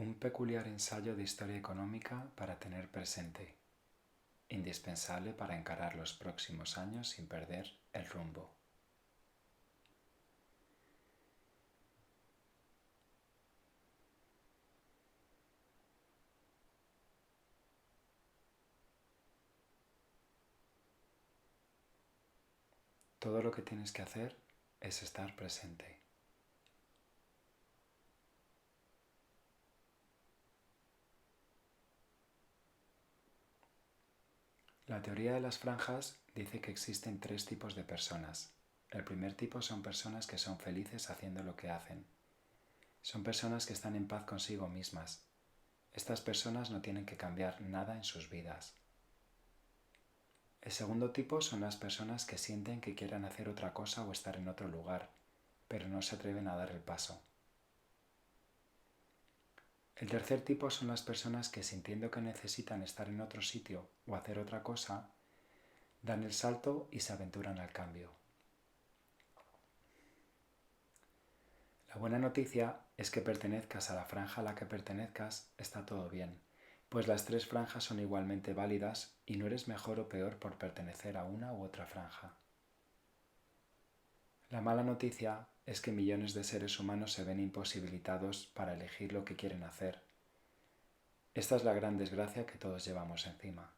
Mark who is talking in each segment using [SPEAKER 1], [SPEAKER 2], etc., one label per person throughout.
[SPEAKER 1] Un peculiar ensayo de historia económica para tener presente, indispensable para encarar los próximos años sin perder el rumbo. Todo lo que tienes que hacer es estar presente. La teoría de las franjas dice que existen 3 tipos de personas. El primer tipo son personas que son felices haciendo lo que hacen. Son personas que están en paz consigo mismas. Estas personas no tienen que cambiar nada en sus vidas. El segundo tipo son las personas que sienten que quieren hacer otra cosa o estar en otro lugar, pero no se atreven a dar el paso. El tercer tipo son las personas que, sintiendo que necesitan estar en otro sitio o hacer otra cosa, dan el salto y se aventuran al cambio. La buena noticia es que pertenezcas a la franja a la que pertenezcas, está todo bien, pues las 3 franjas son igualmente válidas y no eres mejor o peor por pertenecer a una u otra franja. La mala noticia es que millones de seres humanos se ven imposibilitados para elegir lo que quieren hacer. Esta es la gran desgracia que todos llevamos encima.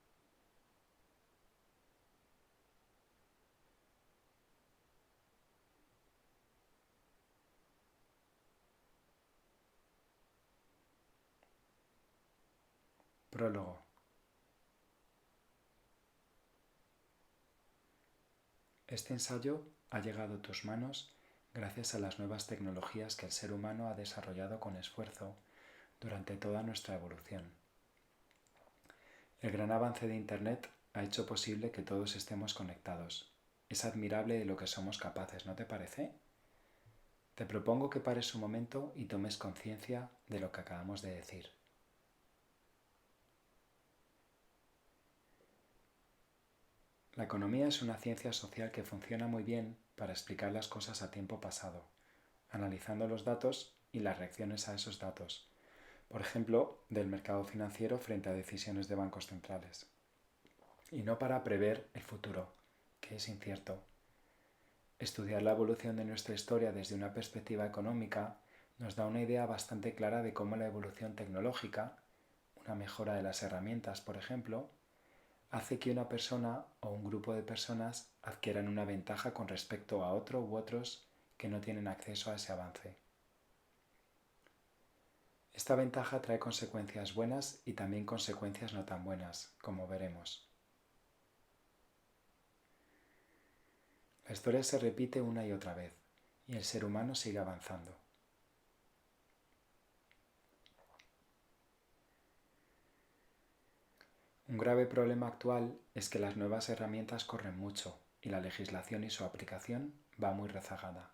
[SPEAKER 1] Prólogo. Este ensayo ha llegado a tus manos gracias a las nuevas tecnologías que el ser humano ha desarrollado con esfuerzo durante toda nuestra evolución. El gran avance de Internet ha hecho posible que todos estemos conectados. Es admirable de lo que somos capaces, ¿no te parece? Te propongo que pares un momento y tomes conciencia de lo que acabamos de decir. La economía es una ciencia social que funciona muy bien para explicar las cosas a tiempo pasado, analizando los datos y las reacciones a esos datos, por ejemplo, del mercado financiero frente a decisiones de bancos centrales, y no para prever el futuro, que es incierto. Estudiar la evolución de nuestra historia desde una perspectiva económica nos da una idea bastante clara de cómo la evolución tecnológica, una mejora de las herramientas, por ejemplo, hace que una persona o un grupo de personas adquieran una ventaja con respecto a otro u otros que no tienen acceso a ese avance. Esta ventaja trae consecuencias buenas y también consecuencias no tan buenas, como veremos. La historia se repite una y otra vez, y el ser humano sigue avanzando. Un grave problema actual es que las nuevas herramientas corren mucho y la legislación y su aplicación va muy rezagada.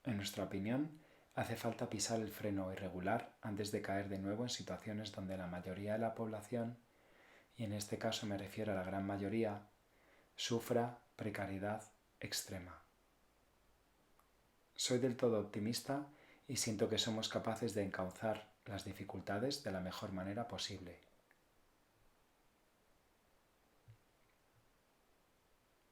[SPEAKER 1] En nuestra opinión, hace falta pisar el freno y regular antes de caer de nuevo en situaciones donde la mayoría de la población, y en este caso me refiero a la gran mayoría, sufra precariedad extrema. Soy del todo optimista y siento que somos capaces de encauzar las dificultades de la mejor manera posible.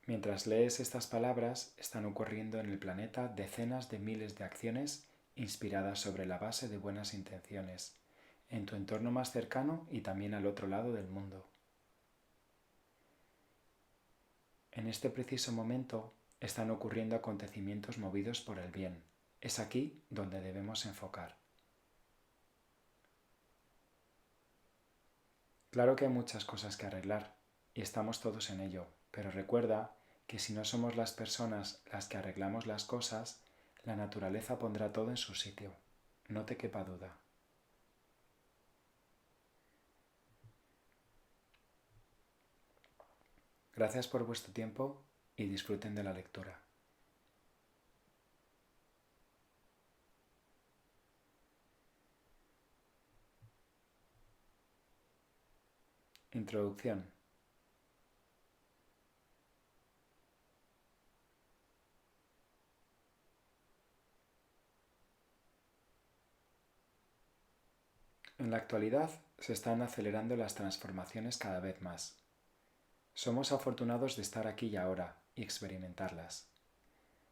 [SPEAKER 1] Mientras lees estas palabras, están ocurriendo en el planeta decenas de miles de acciones inspiradas sobre la base de buenas intenciones, en tu entorno más cercano y también al otro lado del mundo. En este preciso momento están ocurriendo acontecimientos movidos por el bien. Es aquí donde debemos enfocar. Claro que hay muchas cosas que arreglar y estamos todos en ello, pero recuerda que si no somos las personas las que arreglamos las cosas, la naturaleza pondrá todo en su sitio. No te quepa duda. Gracias por vuestro tiempo y disfruten de la lectura. Introducción. En la actualidad se están acelerando las transformaciones cada vez más. Somos afortunados de estar aquí y ahora y experimentarlas.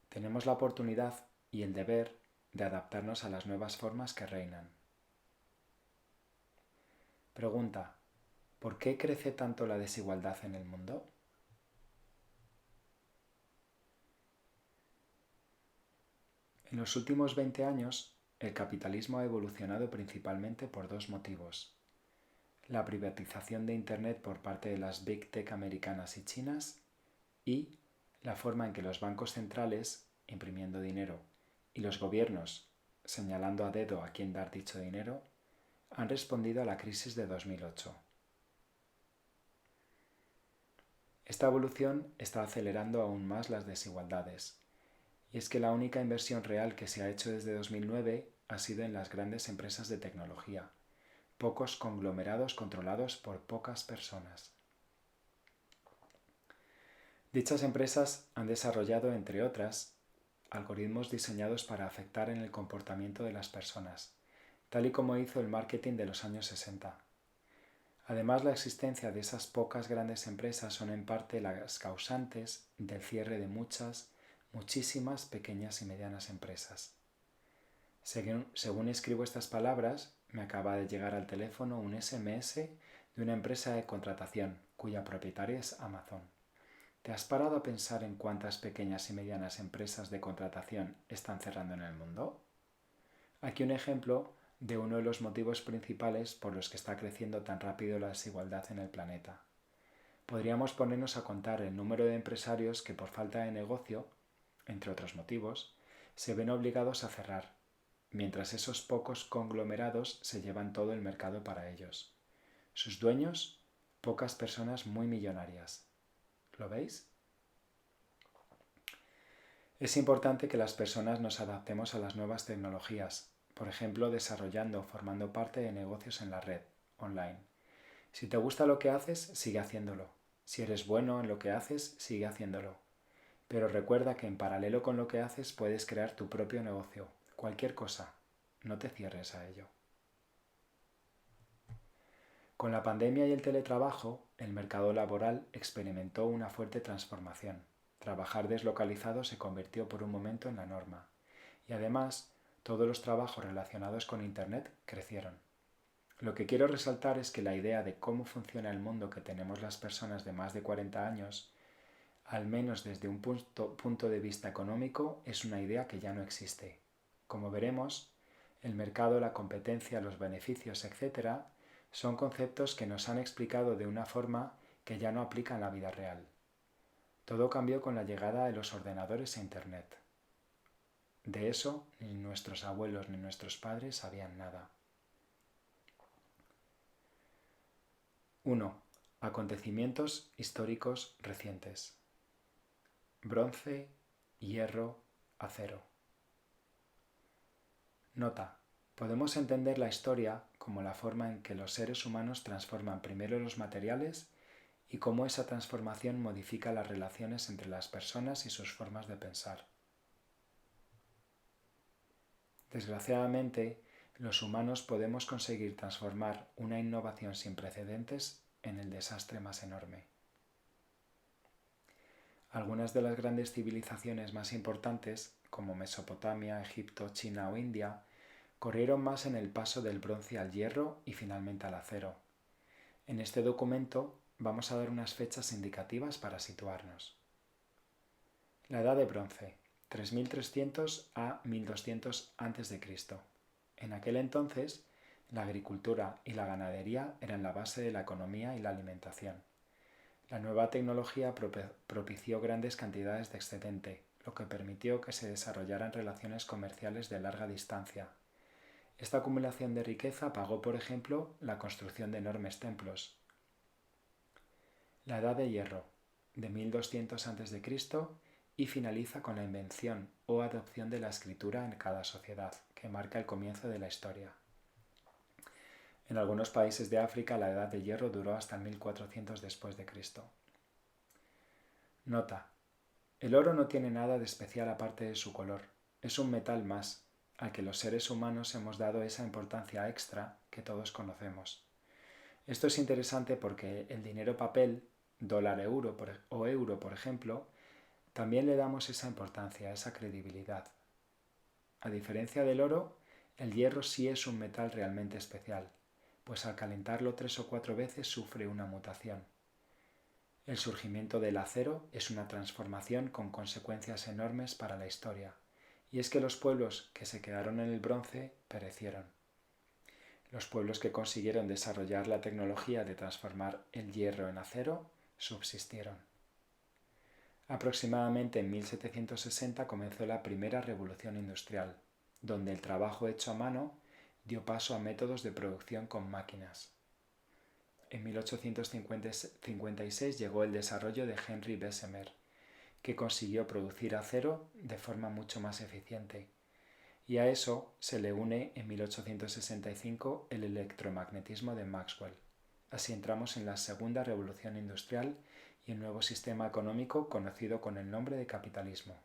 [SPEAKER 1] Tenemos la oportunidad y el deber de adaptarnos a las nuevas formas que reinan. Pregunta: ¿por qué crece tanto la desigualdad en el mundo? En los últimos 20 años, el capitalismo ha evolucionado principalmente por dos motivos: la privatización de Internet por parte de las Big Tech americanas y chinas y la forma en que los bancos centrales, imprimiendo dinero, y los gobiernos, señalando a dedo a quién dar dicho dinero, han respondido a la crisis de 2008. Esta evolución está acelerando aún más las desigualdades, y es que la única inversión real que se ha hecho desde 2009 ha sido en las grandes empresas de tecnología, pocos conglomerados controlados por pocas personas. Dichas empresas han desarrollado, entre otras, algoritmos diseñados para afectar en el comportamiento de las personas, tal y como hizo el marketing de los años 60. Además, la existencia de esas pocas grandes empresas son en parte las causantes del cierre de muchísimas pequeñas y medianas empresas. Según escribo estas palabras, me acaba de llegar al teléfono un SMS de una empresa de contratación cuya propietaria es Amazon. ¿Te has parado a pensar en cuántas pequeñas y medianas empresas de contratación están cerrando en el mundo? Aquí un ejemplo de uno de los motivos principales por los que está creciendo tan rápido la desigualdad en el planeta. Podríamos ponernos a contar el número de empresarios que por falta de negocio, entre otros motivos, se ven obligados a cerrar, mientras esos pocos conglomerados se llevan todo el mercado para ellos. Sus dueños, pocas personas muy millonarias. ¿Lo veis? Es importante que las personas nos adaptemos a las nuevas tecnologías, por ejemplo, desarrollando o formando parte de negocios en la red, online. Si te gusta lo que haces, sigue haciéndolo. Si eres bueno en lo que haces, sigue haciéndolo. Pero recuerda que en paralelo con lo que haces puedes crear tu propio negocio, cualquier cosa. No te cierres a ello. Con la pandemia y el teletrabajo, el mercado laboral experimentó una fuerte transformación. Trabajar deslocalizado se convirtió por un momento en la norma. Y además, todos los trabajos relacionados con Internet crecieron. Lo que quiero resaltar es que la idea de cómo funciona el mundo que tenemos las personas de más de 40 años, al menos desde un punto de vista económico, es una idea que ya no existe. Como veremos, el mercado, la competencia, los beneficios, etc., son conceptos que nos han explicado de una forma que ya no aplica en la vida real. Todo cambió con la llegada de los ordenadores e Internet. De eso ni nuestros abuelos ni nuestros padres sabían nada. 1. Acontecimientos históricos recientes. Bronce, hierro, acero. Nota: podemos entender la historia como la forma en que los seres humanos transforman primero los materiales y cómo esa transformación modifica las relaciones entre las personas y sus formas de pensar. Desgraciadamente, los humanos podemos conseguir transformar una innovación sin precedentes en el desastre más enorme. Algunas de las grandes civilizaciones más importantes, como Mesopotamia, Egipto, China o India, corrieron más en el paso del bronce al hierro y finalmente al acero. En este documento vamos a dar unas fechas indicativas para situarnos. La Edad de Bronce, 3300 a 1200 a.C. En aquel entonces, la agricultura y la ganadería eran la base de la economía y la alimentación. La nueva tecnología propició grandes cantidades de excedente, lo que permitió que se desarrollaran relaciones comerciales de larga distancia. Esta acumulación de riqueza pagó, por ejemplo, la construcción de enormes templos. La Edad de Hierro, de 1200 a.C., y finaliza con la invención o adopción de la escritura en cada sociedad, que marca el comienzo de la historia. En algunos países de África la Edad de Hierro duró hasta el 1400 después de Cristo. Nota: el oro no tiene nada de especial aparte de su color. Es un metal más, al que los seres humanos hemos dado esa importancia extra que todos conocemos. Esto es interesante porque el dinero papel, dólar-euro o euro, por ejemplo, también le damos esa importancia, esa credibilidad. A diferencia del oro, el hierro sí es un metal realmente especial, pues al calentarlo 3 o 4 veces sufre una mutación. El surgimiento del acero es una transformación con consecuencias enormes para la historia, y es que los pueblos que se quedaron en el bronce perecieron. Los pueblos que consiguieron desarrollar la tecnología de transformar el hierro en acero subsistieron. Aproximadamente en 1760 comenzó la primera revolución industrial, donde el trabajo hecho a mano dio paso a métodos de producción con máquinas. En 1856 llegó el desarrollo de Henry Bessemer, que consiguió producir acero de forma mucho más eficiente, y a eso se le une en 1865 el electromagnetismo de Maxwell. Así entramos en la segunda revolución industrial y un nuevo sistema económico conocido con el nombre de capitalismo.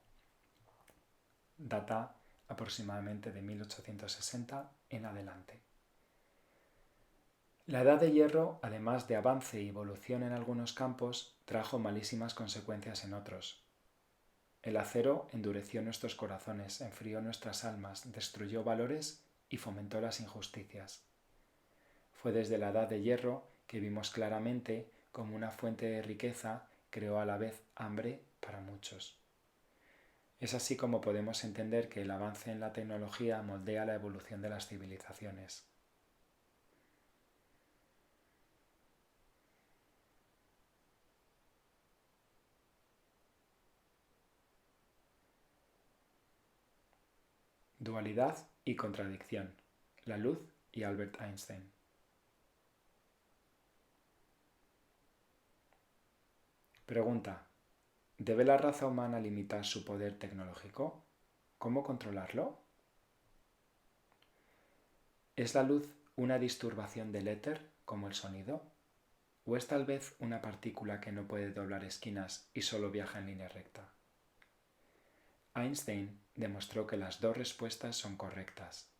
[SPEAKER 1] Data aproximadamente de 1860 en adelante. La Edad de Hierro, además de avance y evolución en algunos campos, trajo malísimas consecuencias en otros. El acero endureció nuestros corazones, enfrió nuestras almas, destruyó valores y fomentó las injusticias. Fue desde la Edad de Hierro que vimos claramente cómo una fuente de riqueza creó a la vez hambre para muchos. Es así como podemos entender que el avance en la tecnología moldea la evolución de las civilizaciones. Dualidad y contradicción. La luz y Albert Einstein. Pregunta: ¿debe la raza humana limitar su poder tecnológico? ¿Cómo controlarlo? ¿Es la luz una disturbación del éter, como el sonido? ¿O es tal vez una partícula que no puede doblar esquinas y solo viaja en línea recta? Einstein demostró que las dos respuestas son correctas.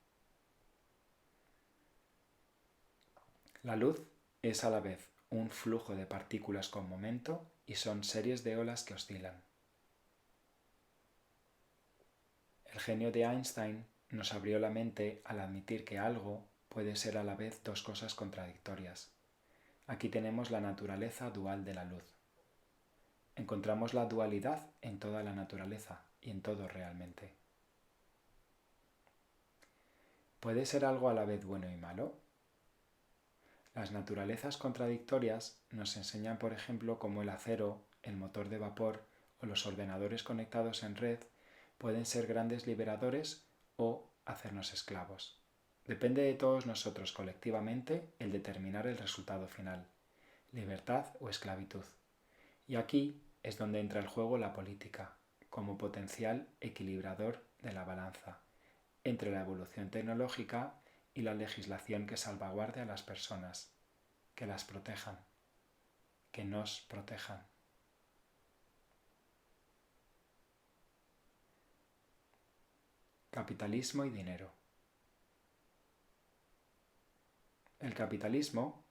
[SPEAKER 1] La luz es a la vez un flujo de partículas con momento y son series de olas que oscilan. El genio de Einstein nos abrió la mente al admitir que algo puede ser a la vez dos cosas contradictorias. Aquí tenemos la naturaleza dual de la luz. Encontramos la dualidad en toda la naturaleza y en todo realmente. ¿Puede ser algo a la vez bueno y malo? Las naturalezas contradictorias nos enseñan, por ejemplo, cómo el acero, el motor de vapor o los ordenadores conectados en red pueden ser grandes liberadores o hacernos esclavos. Depende de todos nosotros colectivamente el determinar el resultado final, libertad o esclavitud. Y aquí es donde entra el juego la política, como potencial equilibrador de la balanza entre la evolución tecnológica y la legislación que salvaguarde a las personas, que las protejan, que nos protejan. Capitalismo y dinero. El capitalismo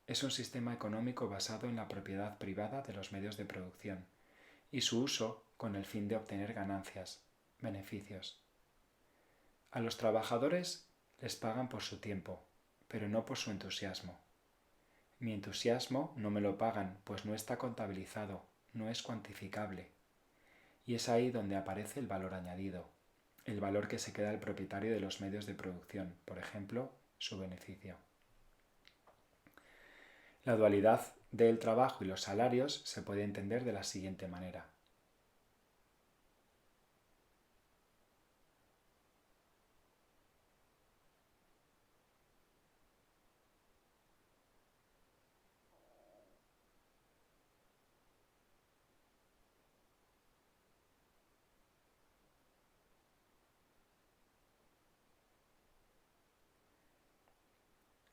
[SPEAKER 1] es un sistema económico basado en la propiedad privada de los medios de producción y su uso con el fin de obtener ganancias, beneficios. A los trabajadores les pagan por su tiempo, pero no por su entusiasmo. Mi entusiasmo no me lo pagan, pues no está contabilizado, no es cuantificable. Y es ahí donde aparece el valor añadido, el valor que se queda el propietario de los medios de producción, por ejemplo, su beneficio. La dualidad del trabajo y los salarios se puede entender de la siguiente manera.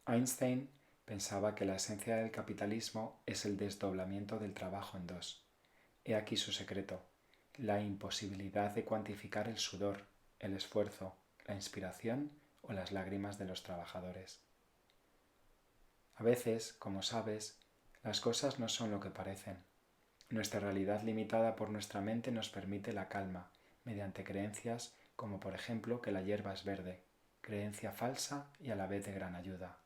[SPEAKER 1] Einstein pensaba que la esencia del capitalismo es el desdoblamiento del trabajo en dos. He aquí su secreto: la imposibilidad de cuantificar el sudor, el esfuerzo, la inspiración o las lágrimas de los trabajadores. A veces, como sabes, las cosas no son lo que parecen. Nuestra realidad limitada por nuestra mente nos permite la calma, mediante creencias como por ejemplo que la hierba es verde, creencia falsa y a la vez de gran ayuda.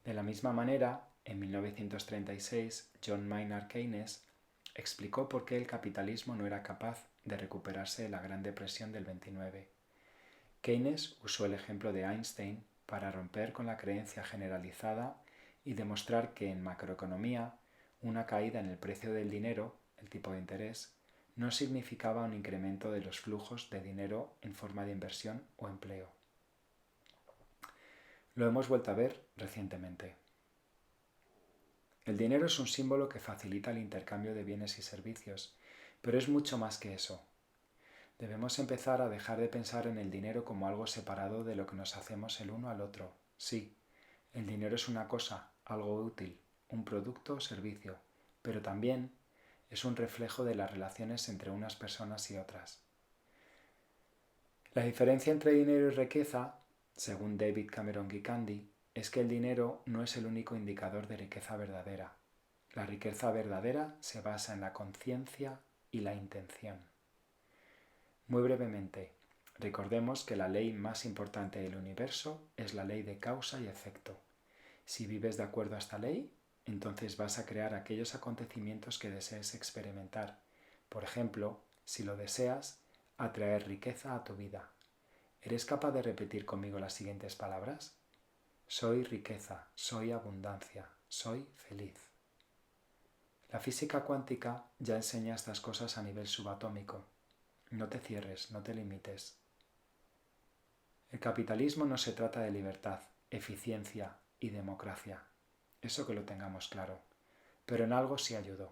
[SPEAKER 1] De la misma manera, en 1936, John Maynard Keynes explicó por qué el capitalismo no era capaz de recuperarse de la Gran Depresión del 29. Keynes usó el ejemplo de Einstein para romper con la creencia generalizada y demostrar que en macroeconomía una caída en el precio del dinero, el tipo de interés, no significaba un incremento de los flujos de dinero en forma de inversión o empleo. Lo hemos vuelto a ver recientemente. El dinero es un símbolo que facilita el intercambio de bienes y servicios, pero es mucho más que eso. Debemos empezar a dejar de pensar en el dinero como algo separado de lo que nos hacemos el uno al otro. Sí, el dinero es una cosa, algo útil, un producto o servicio, pero también es un reflejo de las relaciones entre unas personas y otras. La diferencia entre dinero y riqueza, según David Cameron Gikandi, es que el dinero no es el único indicador de riqueza verdadera. La riqueza verdadera se basa en la conciencia y la intención. Muy brevemente, recordemos que la ley más importante del universo es la ley de causa y efecto. Si vives de acuerdo a esta ley, entonces vas a crear aquellos acontecimientos que desees experimentar. Por ejemplo, si lo deseas, atraer riqueza a tu vida. ¿Eres capaz de repetir conmigo las siguientes palabras? Soy riqueza, soy abundancia, soy feliz. La física cuántica ya enseña estas cosas a nivel subatómico. No te cierres, no te limites. El capitalismo no se trata de libertad, eficiencia y democracia. Eso que lo tengamos claro. Pero en algo sí ayudó.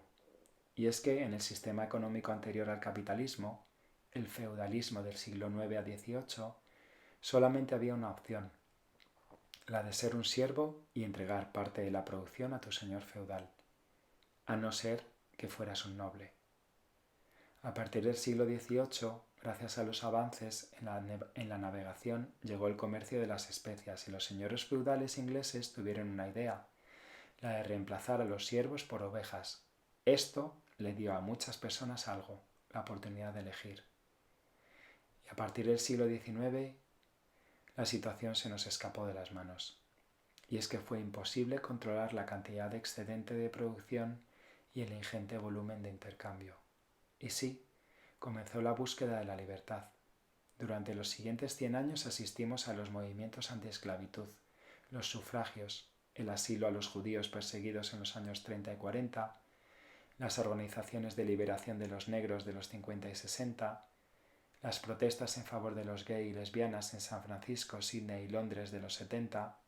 [SPEAKER 1] Y es que en el sistema económico anterior al capitalismo, el feudalismo del siglo IX a XVIII, solamente había una opción, la de ser un siervo y entregar parte de la producción a tu señor feudal, a no ser que fueras un noble. A partir del siglo XVIII, gracias a los avances en la navegación, llegó el comercio de las especias y los señores feudales ingleses tuvieron una idea, la de reemplazar a los siervos por ovejas. Esto le dio a muchas personas algo, la oportunidad de elegir. Y a partir del siglo XIX, la situación se nos escapó de las manos. Y es que fue imposible controlar la cantidad de excedente de producción y el ingente volumen de intercambio. Y sí, comenzó la búsqueda de la libertad. Durante los siguientes 100 años asistimos a los movimientos antiesclavitud, los sufragios, el asilo a los judíos perseguidos en los años 30 y 40, las organizaciones de liberación de los negros de los 50 y 60, las protestas en favor de los gays y lesbianas en San Francisco, Sydney y Londres de los 70.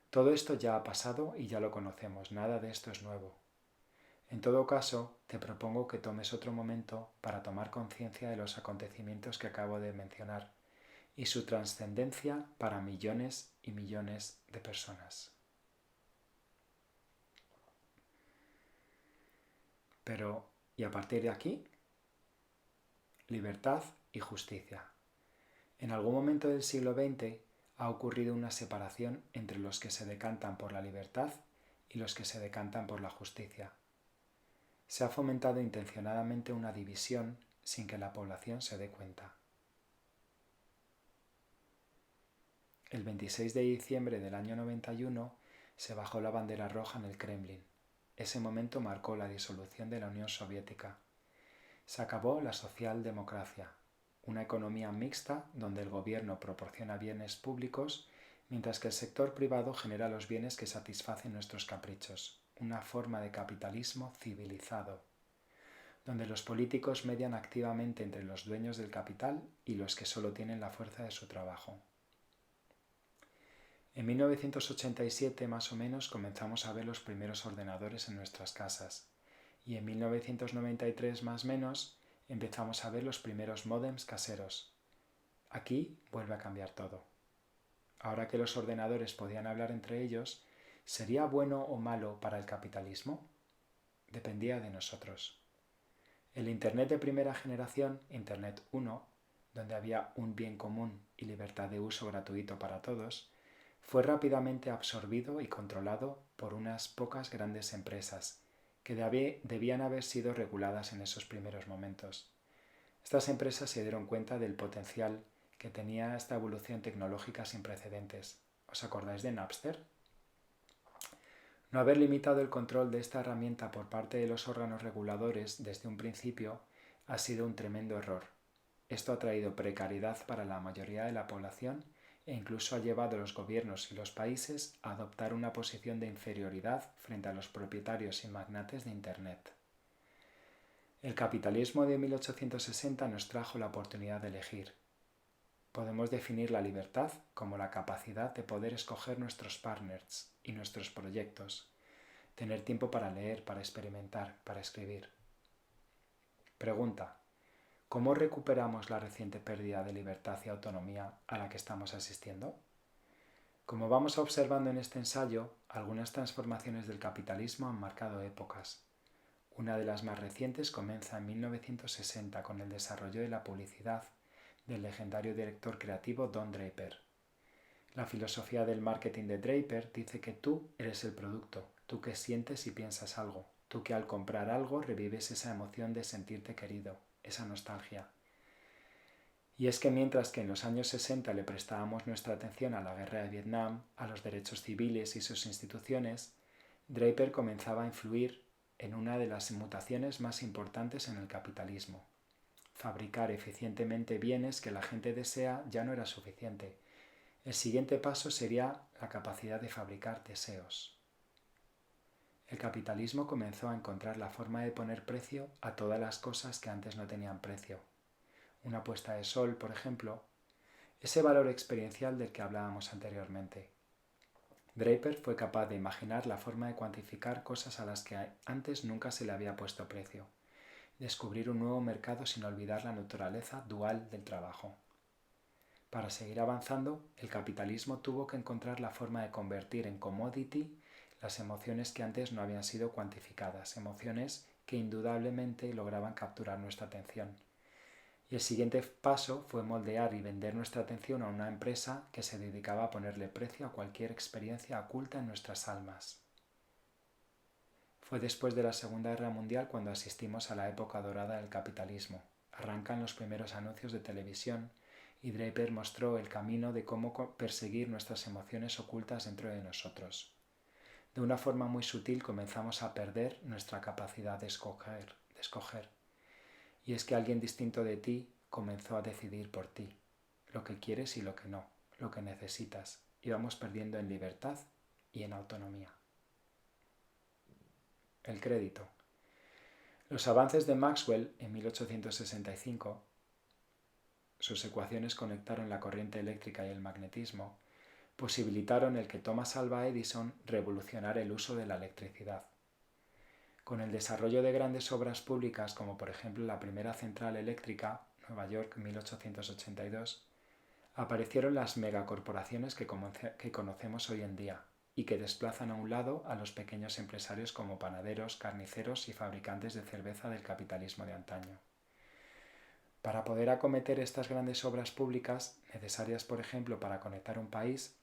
[SPEAKER 1] Todo esto ya ha pasado y ya lo conocemos, nada de esto es nuevo. En todo caso, te propongo que tomes otro momento para tomar conciencia de los acontecimientos que acabo de mencionar y su trascendencia para millones y millones de personas. Pero, ¿y a partir de aquí? Libertad y justicia. En algún momento del siglo XX ha ocurrido una separación entre los que se decantan por la libertad y los que se decantan por la justicia. Se ha fomentado intencionadamente una división sin que la población se dé cuenta. El 26 de diciembre del año 91 se bajó la bandera roja en el Kremlin. Ese momento marcó la disolución de la Unión Soviética. Se acabó la socialdemocracia, una economía mixta donde el gobierno proporciona bienes públicos mientras que el sector privado genera los bienes que satisfacen nuestros caprichos, una forma de capitalismo civilizado, donde los políticos median activamente entre los dueños del capital y los que solo tienen la fuerza de su trabajo. En 1987 más o menos comenzamos a ver los primeros ordenadores en nuestras casas y en 1993 más o menos empezamos a ver los primeros módems caseros. Aquí vuelve a cambiar todo. Ahora que los ordenadores podían hablar entre ellos, ¿sería bueno o malo para el capitalismo? Dependía de nosotros. El Internet de primera generación, Internet 1, donde había un bien común y libertad de uso gratuito para todos, fue rápidamente absorbido y controlado por unas pocas grandes empresas que debían haber sido reguladas en esos primeros momentos. Estas empresas se dieron cuenta del potencial que tenía esta evolución tecnológica sin precedentes. ¿Os acordáis de Napster? No haber limitado el control de esta herramienta por parte de los órganos reguladores desde un principio ha sido un tremendo error. Esto ha traído precariedad para la mayoría de la población e incluso ha llevado a los gobiernos y los países a adoptar una posición de inferioridad frente a los propietarios y magnates de Internet. El capitalismo de 1860 nos trajo la oportunidad de elegir. Podemos definir la libertad como la capacidad de poder escoger nuestros partners y nuestros proyectos, tener tiempo para leer, para experimentar, para escribir. Pregunta: ¿cómo recuperamos la reciente pérdida de libertad y autonomía a la que estamos asistiendo? Como vamos observando en este ensayo, algunas transformaciones del capitalismo han marcado épocas. Una de las más recientes comienza en 1960 con el desarrollo de la publicidad del legendario director creativo Don Draper. La filosofía del marketing de Draper dice que tú eres el producto, tú que sientes y piensas algo, tú que al comprar algo revives esa emoción de sentirte querido, esa nostalgia. Y es que mientras que en los años 60 le prestábamos nuestra atención a la guerra de Vietnam, a los derechos civiles y sus instituciones, Draper comenzaba a influir en una de las mutaciones más importantes en el capitalismo. Fabricar eficientemente bienes que la gente desea ya no era suficiente. El siguiente paso sería la capacidad de fabricar deseos. El capitalismo comenzó a encontrar la forma de poner precio a todas las cosas que antes no tenían precio. Una puesta de sol, por ejemplo, ese valor experiencial del que hablábamos anteriormente. Draper fue capaz de imaginar la forma de cuantificar cosas a las que antes nunca se le había puesto precio. Descubrir un nuevo mercado sin olvidar la naturaleza dual del trabajo. Para seguir avanzando, el capitalismo tuvo que encontrar la forma de convertir en commodity las emociones que antes no habían sido cuantificadas, emociones que indudablemente lograban capturar nuestra atención. Y el siguiente paso fue moldear y vender nuestra atención a una empresa que se dedicaba a ponerle precio a cualquier experiencia oculta en nuestras almas. Fue después de la Segunda Guerra Mundial cuando asistimos a la época dorada del capitalismo. Arrancan los primeros anuncios de televisión y Draper mostró el camino de cómo perseguir nuestras emociones ocultas dentro de nosotros. De una forma muy sutil comenzamos a perder nuestra capacidad de escoger. Y es que alguien distinto de ti comenzó a decidir por ti, lo que quieres y lo que no, lo que necesitas, y vamos perdiendo en libertad y en autonomía. El crédito. Los avances de Maxwell en 1865, sus ecuaciones conectaron la corriente eléctrica y el magnetismo, posibilitaron el que Thomas Alva Edison revolucionara el uso de la electricidad. Con el desarrollo de grandes obras públicas como por ejemplo la primera central eléctrica, Nueva York 1882, aparecieron las megacorporaciones que conocemos hoy en día y que desplazan a un lado a los pequeños empresarios como panaderos, carniceros y fabricantes de cerveza del capitalismo de antaño. Para poder acometer estas grandes obras públicas, necesarias por ejemplo para conectar un país,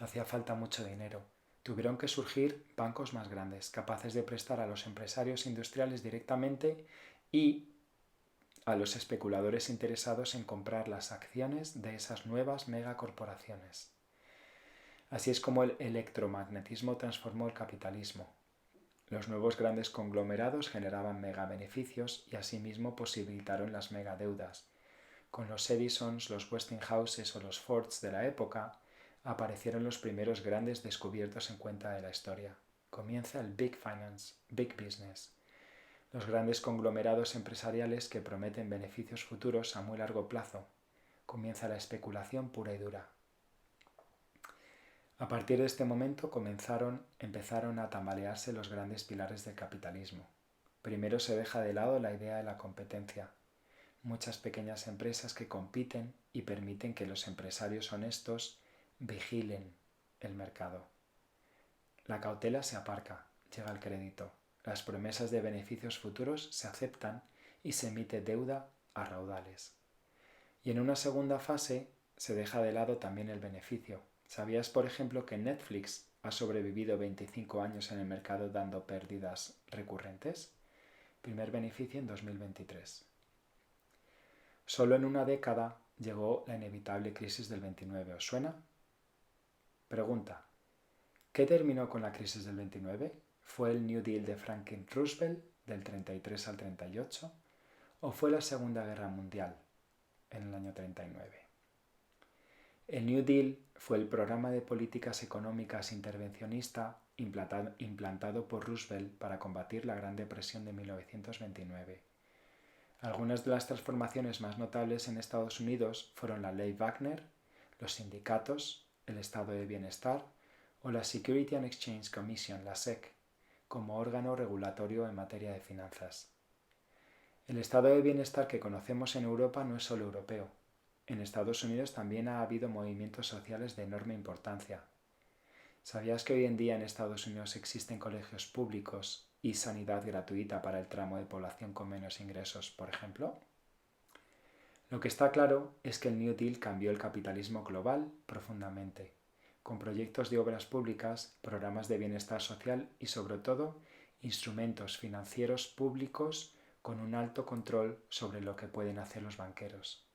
[SPEAKER 1] hacía falta mucho dinero. Tuvieron que surgir bancos más grandes, capaces de prestar a los empresarios industriales directamente y a los especuladores interesados en comprar las acciones de esas nuevas megacorporaciones. Así es como el electromagnetismo transformó el capitalismo. Los nuevos grandes conglomerados generaban megabeneficios y asimismo posibilitaron las megadeudas. Con los Edisons, los Westinghouses o los Fords de la época, aparecieron los primeros grandes descubiertos en cuenta de la historia. Comienza el Big Finance, Big Business. Los grandes conglomerados empresariales que prometen beneficios futuros a muy largo plazo. Comienza la especulación pura y dura. A partir de este momento empezaron a tambalearse los grandes pilares del capitalismo. Primero se deja de lado la idea de la competencia. Muchas pequeñas empresas que compiten y permiten que los empresarios honestos vigilen el mercado. La cautela se aparca, llega el crédito. Las promesas de beneficios futuros se aceptan y se emite deuda a raudales. Y en una segunda fase se deja de lado también el beneficio. ¿Sabías, por ejemplo, que Netflix ha sobrevivido 25 años en el mercado dando pérdidas recurrentes? Primer beneficio en 2023. Solo en una década llegó la inevitable crisis del 29. ¿Os suena? Pregunta: ¿qué terminó con la crisis del 29? ¿Fue el New Deal de Franklin Roosevelt del 33 al 38? ¿O fue la Segunda Guerra Mundial en el año 39? El New Deal fue el programa de políticas económicas intervencionista implantado por Roosevelt para combatir la Gran Depresión de 1929. Algunas de las transformaciones más notables en Estados Unidos fueron la Ley Wagner, los sindicatos, el Estado de Bienestar o la Security and Exchange Commission, la SEC, como órgano regulatorio en materia de finanzas. El estado de bienestar que conocemos en Europa no es solo europeo. En Estados Unidos también ha habido movimientos sociales de enorme importancia. ¿Sabías que hoy en día en Estados Unidos existen colegios públicos y sanidad gratuita para el tramo de población con menos ingresos, por ejemplo? Lo que está claro es que el New Deal cambió el capitalismo global profundamente, con proyectos de obras públicas, programas de bienestar social y, sobre todo, instrumentos financieros públicos con un alto control sobre lo que pueden hacer los banqueros.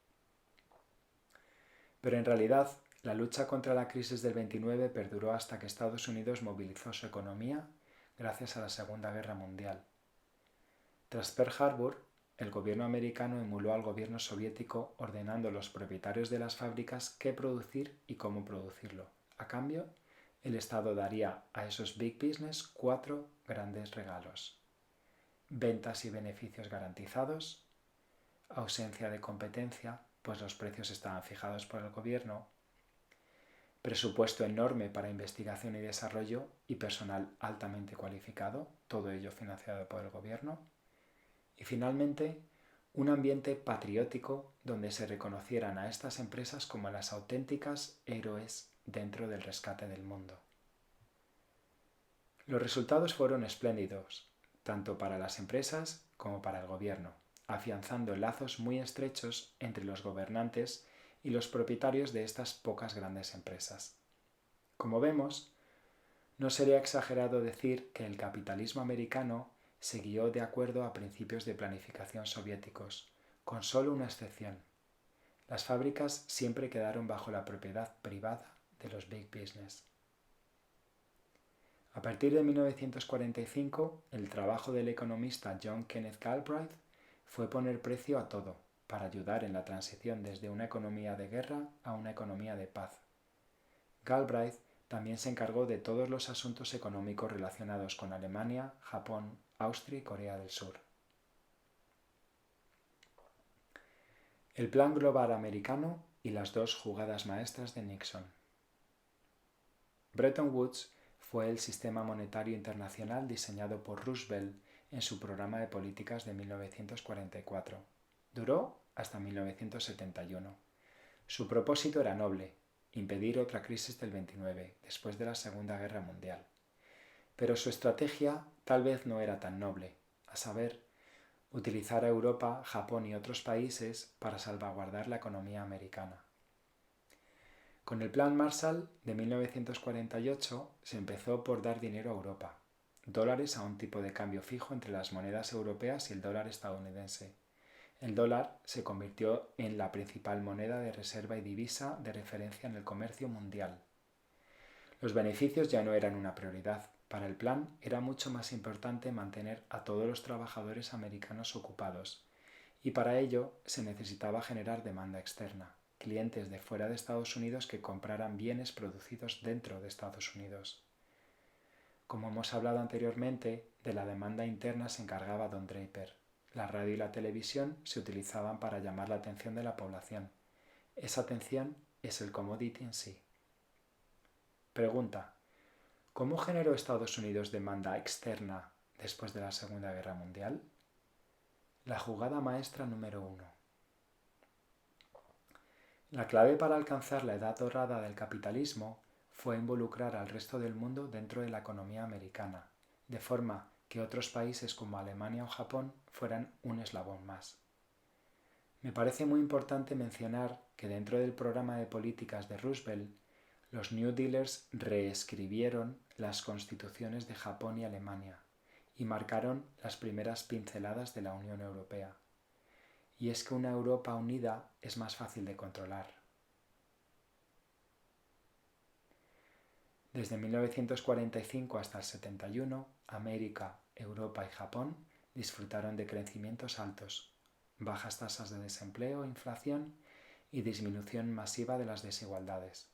[SPEAKER 1] Pero en realidad, la lucha contra la crisis del 29 perduró hasta que Estados Unidos movilizó su economía gracias a la Segunda Guerra Mundial. Tras Pearl Harbor, el gobierno americano emuló al gobierno soviético ordenando a los propietarios de las fábricas qué producir y cómo producirlo. A cambio, el Estado daría a esos big business 4 grandes regalos: ventas y beneficios garantizados, ausencia de competencia, pues los precios estaban fijados por el gobierno, presupuesto enorme para investigación y desarrollo y personal altamente cualificado, todo ello financiado por el gobierno, y finalmente un ambiente patriótico donde se reconocieran a estas empresas como las auténticas héroes dentro del rescate del mundo. Los resultados fueron espléndidos, tanto para las empresas como para el gobierno, afianzando lazos muy estrechos entre los gobernantes y los propietarios de estas pocas grandes empresas. Como vemos, no sería exagerado decir que el capitalismo americano se guió de acuerdo a principios de planificación soviéticos, con solo una excepción: las fábricas siempre quedaron bajo la propiedad privada de los big business. A partir de 1945, el trabajo del economista John Kenneth Galbraith fue poner precio a todo, para ayudar en la transición desde una economía de guerra a una economía de paz. Galbraith también se encargó de todos los asuntos económicos relacionados con Alemania, Japón, Austria y Corea del Sur. El Plan Global americano y las 2 jugadas maestras de Nixon. Bretton Woods fue el sistema monetario internacional diseñado por Roosevelt en su programa de políticas de 1944. Duró hasta 1971. Su propósito era noble: impedir otra crisis del 29, después de la Segunda Guerra Mundial. Pero su estrategia tal vez no era tan noble, a saber, utilizar a Europa, Japón y otros países para salvaguardar la economía americana. Con el Plan Marshall de 1948 se empezó por dar dinero a Europa, dólares a un tipo de cambio fijo entre las monedas europeas y el dólar estadounidense. El dólar se convirtió en la principal moneda de reserva y divisa de referencia en el comercio mundial. Los beneficios ya no eran una prioridad. Para el plan era mucho más importante mantener a todos los trabajadores americanos ocupados, y para ello se necesitaba generar demanda externa, clientes de fuera de Estados Unidos que compraran bienes producidos dentro de Estados Unidos. Como hemos hablado anteriormente, de la demanda interna se encargaba Don Draper. La radio y la televisión se utilizaban para llamar la atención de la población. Esa atención es el commodity en sí. Pregunta: ¿cómo generó Estados Unidos demanda externa después de la Segunda Guerra Mundial? La jugada maestra número 1. La clave para alcanzar la edad dorada del capitalismo fue involucrar al resto del mundo dentro de la economía americana, de forma que otros países como Alemania o Japón fueran un eslabón más. Me parece muy importante mencionar que dentro del programa de políticas de Roosevelt, los New Dealers reescribieron las constituciones de Japón y Alemania y marcaron las primeras pinceladas de la Unión Europea. Y es que una Europa unida es más fácil de controlar. Desde 1945 hasta el 71, América, Europa y Japón disfrutaron de crecimientos altos, bajas tasas de desempleo e inflación y disminución masiva de las desigualdades.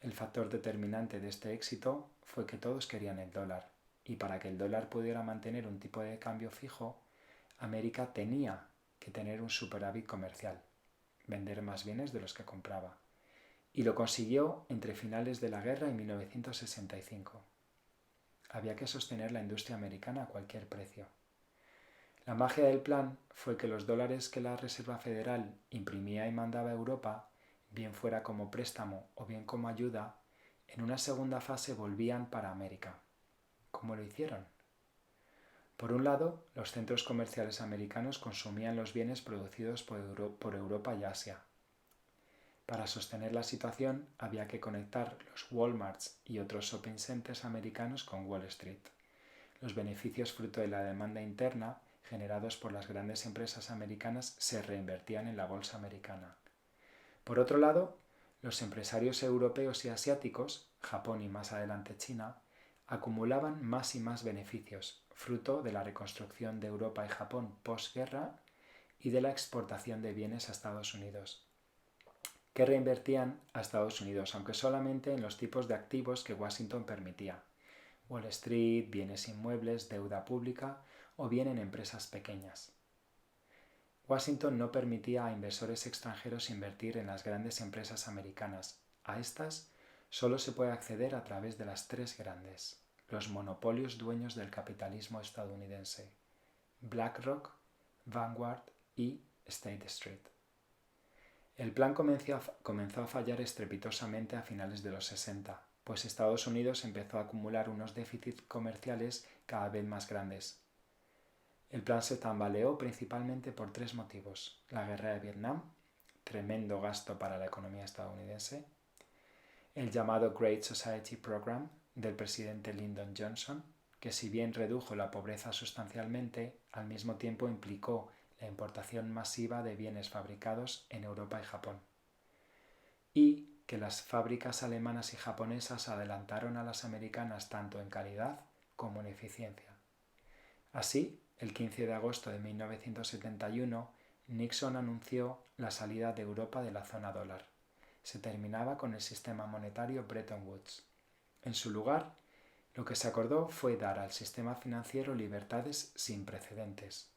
[SPEAKER 1] El factor determinante de este éxito fue que todos querían el dólar, y para que el dólar pudiera mantener un tipo de cambio fijo, América tenía que tener un superávit comercial, vender más bienes de los que compraba, y lo consiguió entre finales de la guerra y 1965. Había que sostener la industria americana a cualquier precio. La magia del plan fue que los dólares que la Reserva Federal imprimía y mandaba a Europa, bien fuera como préstamo o bien como ayuda, en una segunda fase volvían para América. ¿Cómo lo hicieron? Por un lado, los centros comerciales americanos consumían los bienes producidos por Europa y Asia. Para sostener la situación había que conectar los Walmarts y otros shopping centers americanos con Wall Street. Los beneficios fruto de la demanda interna generados por las grandes empresas americanas se reinvertían en la bolsa americana. Por otro lado, los empresarios europeos y asiáticos, Japón y más adelante China, acumulaban más y más beneficios, fruto de la reconstrucción de Europa y Japón posguerra y de la exportación de bienes a Estados Unidos, que reinvertían a Estados Unidos, aunque solamente en los tipos de activos que Washington permitía: Wall Street, bienes inmuebles, deuda pública o bien en empresas pequeñas. Washington no permitía a inversores extranjeros invertir en las grandes empresas americanas. A estas solo se puede acceder a través de las tres grandes, los monopolios dueños del capitalismo estadounidense: BlackRock, Vanguard y State Street. El plan comenzó a fallar estrepitosamente a finales de los 60, pues Estados Unidos empezó a acumular unos déficits comerciales cada vez más grandes. El plan se tambaleó principalmente por tres motivos: la guerra de Vietnam, tremendo gasto para la economía estadounidense; el llamado Great Society Program del presidente Lyndon Johnson, que si bien redujo la pobreza sustancialmente, al mismo tiempo implicó la importación masiva de bienes fabricados en Europa y Japón; y que las fábricas alemanas y japonesas adelantaron a las americanas tanto en calidad como en eficiencia. Así, el 15 de agosto de 1971, Nixon anunció la salida de Europa de la zona dólar. Se terminaba con el sistema monetario Bretton Woods. En su lugar, lo que se acordó fue dar al sistema financiero libertades sin precedentes.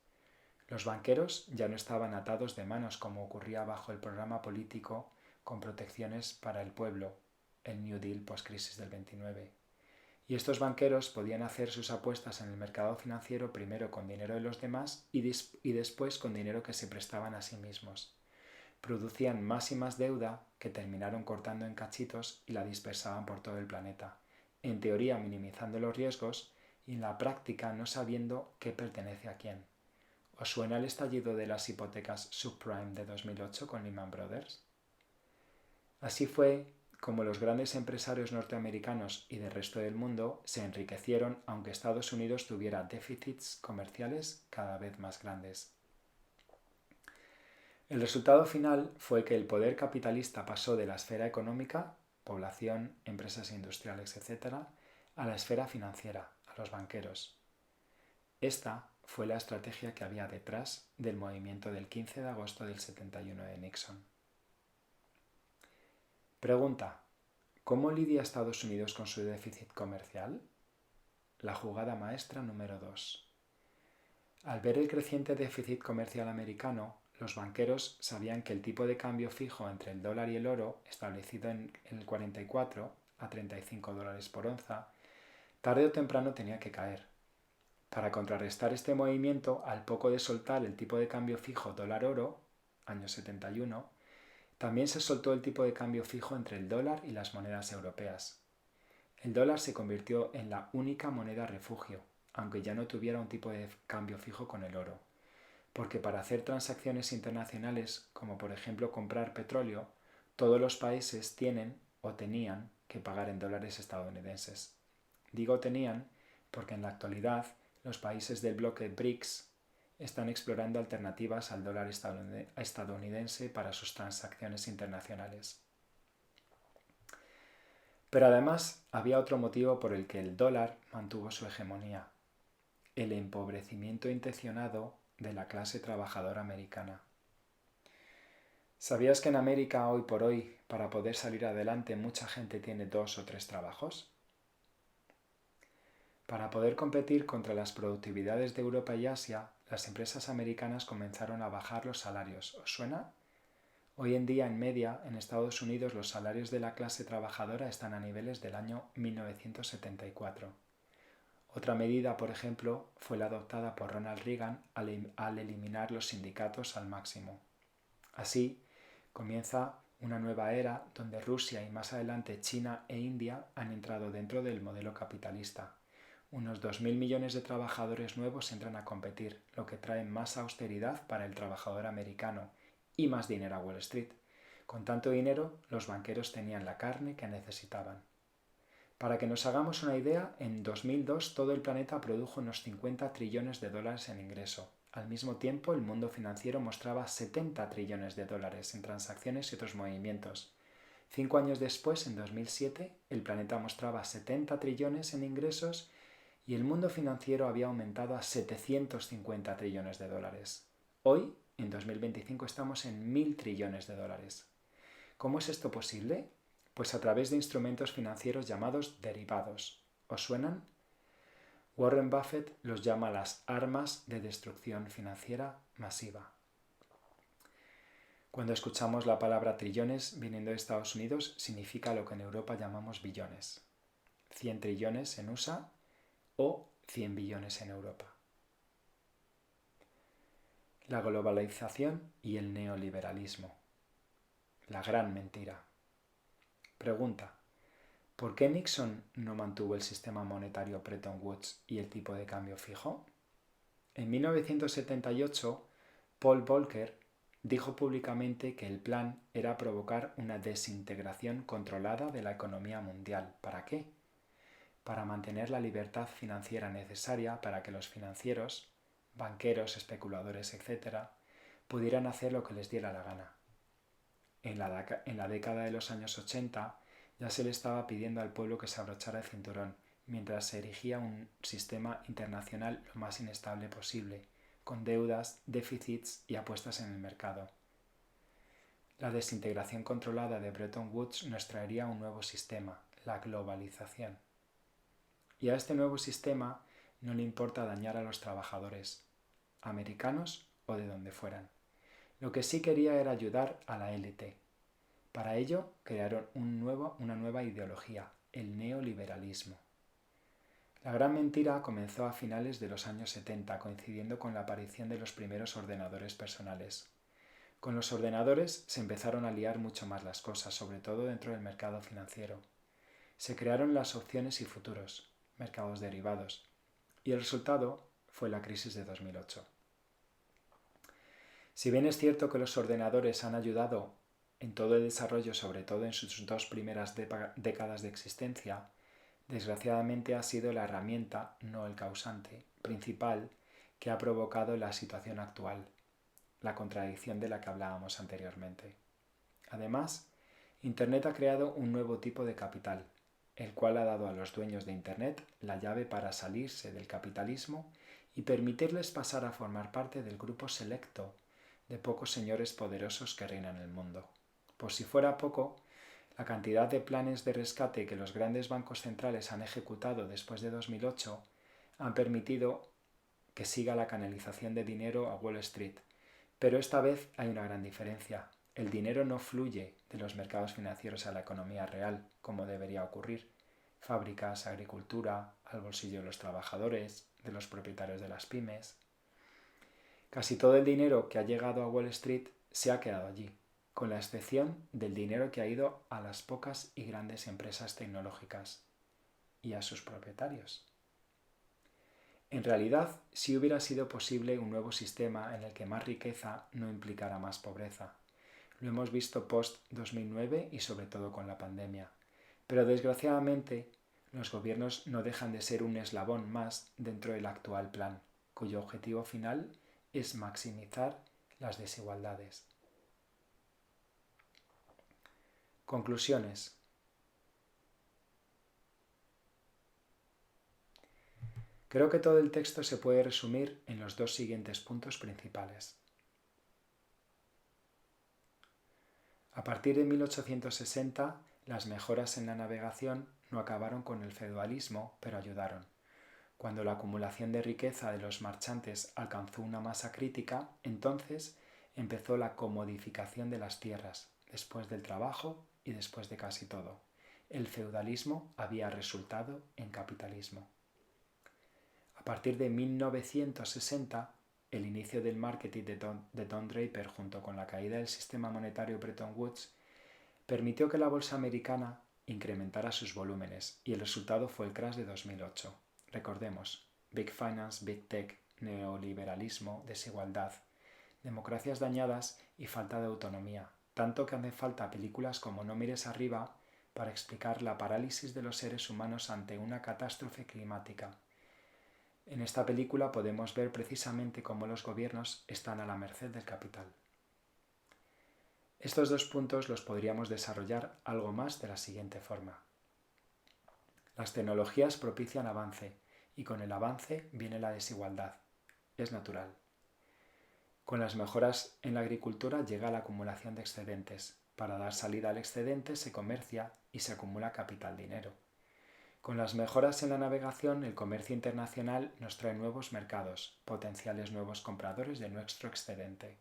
[SPEAKER 1] Los banqueros ya no estaban atados de manos como ocurría bajo el programa político con protecciones para el pueblo, el New Deal post-crisis del 29. Y estos banqueros podían hacer sus apuestas en el mercado financiero primero con dinero de los demás y después con dinero que se prestaban a sí mismos. Producían más y más deuda que terminaron cortando en cachitos y la dispersaban por todo el planeta, en teoría minimizando los riesgos y en la práctica no sabiendo qué pertenece a quién. ¿Os suena el estallido de las hipotecas subprime de 2008 con Lehman Brothers? Así fue como los grandes empresarios norteamericanos y del resto del mundo se enriquecieron aunque Estados Unidos tuviera déficits comerciales cada vez más grandes. El resultado final fue que el poder capitalista pasó de la esfera económica, población, empresas industriales, etc., a la esfera financiera, a los banqueros. Esta fue la estrategia que había detrás del movimiento del 15 de agosto del 71 de Nixon. Pregunta: ¿cómo lidia Estados Unidos con su déficit comercial? La jugada maestra número 2. Al ver el creciente déficit comercial americano, los banqueros sabían que el tipo de cambio fijo entre el dólar y el oro, establecido en el 44 a $35 por onza, tarde o temprano tenía que caer. Para contrarrestar este movimiento, al poco de soltar el tipo de cambio fijo dólar-oro, año 71, también se soltó el tipo de cambio fijo entre el dólar y las monedas europeas. El dólar se convirtió en la única moneda refugio, aunque ya no tuviera un tipo de cambio fijo con el oro. porque para hacer transacciones internacionales, como por ejemplo comprar petróleo, todos los países tienen o tenían que pagar en dólares estadounidenses. Digo tenían porque en la actualidad los países del bloque BRICS están explorando alternativas al dólar estadounidense para sus transacciones internacionales. Pero además había otro motivo por el que el dólar mantuvo su hegemonía: el empobrecimiento intencionado de la clase trabajadora americana. ¿Sabías que en América hoy por hoy, para poder salir adelante, mucha gente tiene 2 o 3 trabajos? Para poder competir contra las productividades de Europa y Asia, las empresas americanas comenzaron a bajar los salarios. ¿Os suena? Hoy en día, en media, en Estados Unidos los salarios de la clase trabajadora están a niveles del año 1974. Otra medida, por ejemplo, fue la adoptada por Ronald Reagan al eliminar los sindicatos al máximo. Así, comienza una nueva era donde Rusia y más adelante China e India han entrado dentro del modelo capitalista. Unos 2.000 millones de trabajadores nuevos entran a competir, lo que trae más austeridad para el trabajador americano y más dinero a Wall Street. Con tanto dinero, los banqueros tenían la carne que necesitaban. Para que nos hagamos una idea, en 2002 todo el planeta produjo unos 50 trillones de dólares en ingreso. Al mismo tiempo, el mundo financiero mostraba 70 trillones de dólares en transacciones y otros movimientos. 5 años después, en 2007, el planeta mostraba 70 trillones en ingresos y el mundo financiero había aumentado a 750 trillones de dólares. Hoy, en 2025, estamos en 1.000 trillones de dólares. ¿Cómo es esto posible? Pues a través de instrumentos financieros llamados derivados. ¿Os suenan? Warren Buffett los llama las armas de destrucción financiera masiva. Cuando escuchamos la palabra trillones viniendo de Estados Unidos, significa lo que en Europa llamamos billones. 100 trillones en USA o 100 billones en Europa. La globalización y el neoliberalismo. La gran mentira. Pregunta: ¿por qué Nixon no mantuvo el sistema monetario Bretton Woods y el tipo de cambio fijo? En 1978, Paul Volcker dijo públicamente que el plan era provocar una desintegración controlada de la economía mundial. ¿Para qué? Para mantener la libertad financiera necesaria para que los financieros, banqueros, especuladores, etc., pudieran hacer lo que les diera la gana. En la década de los años 80 ya se le estaba pidiendo al pueblo que se abrochara el cinturón, mientras se erigía un sistema internacional lo más inestable posible, con deudas, déficits y apuestas en el mercado. La desintegración controlada de Bretton Woods nos traería un nuevo sistema, la globalización. Y a este nuevo sistema no le importa dañar a los trabajadores, americanos o de donde fueran. Lo que sí quería era ayudar a la élite. Para ello crearon una nueva ideología, el neoliberalismo. La gran mentira comenzó a finales de los años 70, coincidiendo con la aparición de los primeros ordenadores personales. Con los ordenadores se empezaron a liar mucho más las cosas, sobre todo dentro del mercado financiero. Se crearon las opciones y futuros, mercados derivados, y el resultado fue la crisis de 2008. Si bien es cierto que los ordenadores han ayudado en todo el desarrollo, sobre todo en sus 2 primeras décadas de existencia, desgraciadamente ha sido la herramienta, no el causante, principal que ha provocado la situación actual, la contradicción de la que hablábamos anteriormente. Además, Internet ha creado un nuevo tipo de capital, el cual ha dado a los dueños de Internet la llave para salirse del capitalismo y permitirles pasar a formar parte del grupo selecto de pocos señores poderosos que reinan el mundo. Por si fuera poco, la cantidad de planes de rescate que los grandes bancos centrales han ejecutado después de 2008 han permitido que siga la canalización de dinero a Wall Street. Pero esta vez hay una gran diferencia. El dinero no fluye de los mercados financieros a la economía real, como debería ocurrir. Fábricas, agricultura, al bolsillo de los trabajadores, de los propietarios de las pymes. Casi todo el dinero que ha llegado a Wall Street se ha quedado allí, con la excepción del dinero que ha ido a las pocas y grandes empresas tecnológicas y a sus propietarios. En realidad, sí hubiera sido posible un nuevo sistema en el que más riqueza no implicara más pobreza. Lo hemos visto post-2009 y sobre todo con la pandemia. Pero desgraciadamente, los gobiernos no dejan de ser un eslabón más dentro del actual plan, cuyo objetivo final es maximizar las desigualdades. Conclusiones. Creo que todo el texto se puede resumir en los dos siguientes puntos principales. A partir de 1860, las mejoras en la navegación no acabaron con el feudalismo, pero ayudaron. Cuando la acumulación de riqueza de los marchantes alcanzó una masa crítica, entonces empezó la comodificación de las tierras, después del trabajo y después de casi todo. El feudalismo había resultado en capitalismo. A partir de 1960, el inicio del marketing de Don Draper junto con la caída del sistema monetario Bretton Woods permitió que la bolsa americana incrementara sus volúmenes y el resultado fue el crash de 2008. Recordemos, Big Finance, Big Tech, neoliberalismo, desigualdad, democracias dañadas y falta de autonomía, tanto que hacen falta películas como No mires arriba para explicar la parálisis de los seres humanos ante una catástrofe climática. En esta película podemos ver precisamente cómo los gobiernos están a la merced del capital. Estos dos puntos los podríamos desarrollar algo más de la siguiente forma. Las tecnologías propician avance y con el avance viene la desigualdad. Es natural. Con las mejoras en la agricultura llega la acumulación de excedentes. Para dar salida al excedente se comercia y se acumula capital dinero. Con las mejoras en la navegación, el comercio internacional nos trae nuevos mercados, potenciales nuevos compradores de nuestro excedente.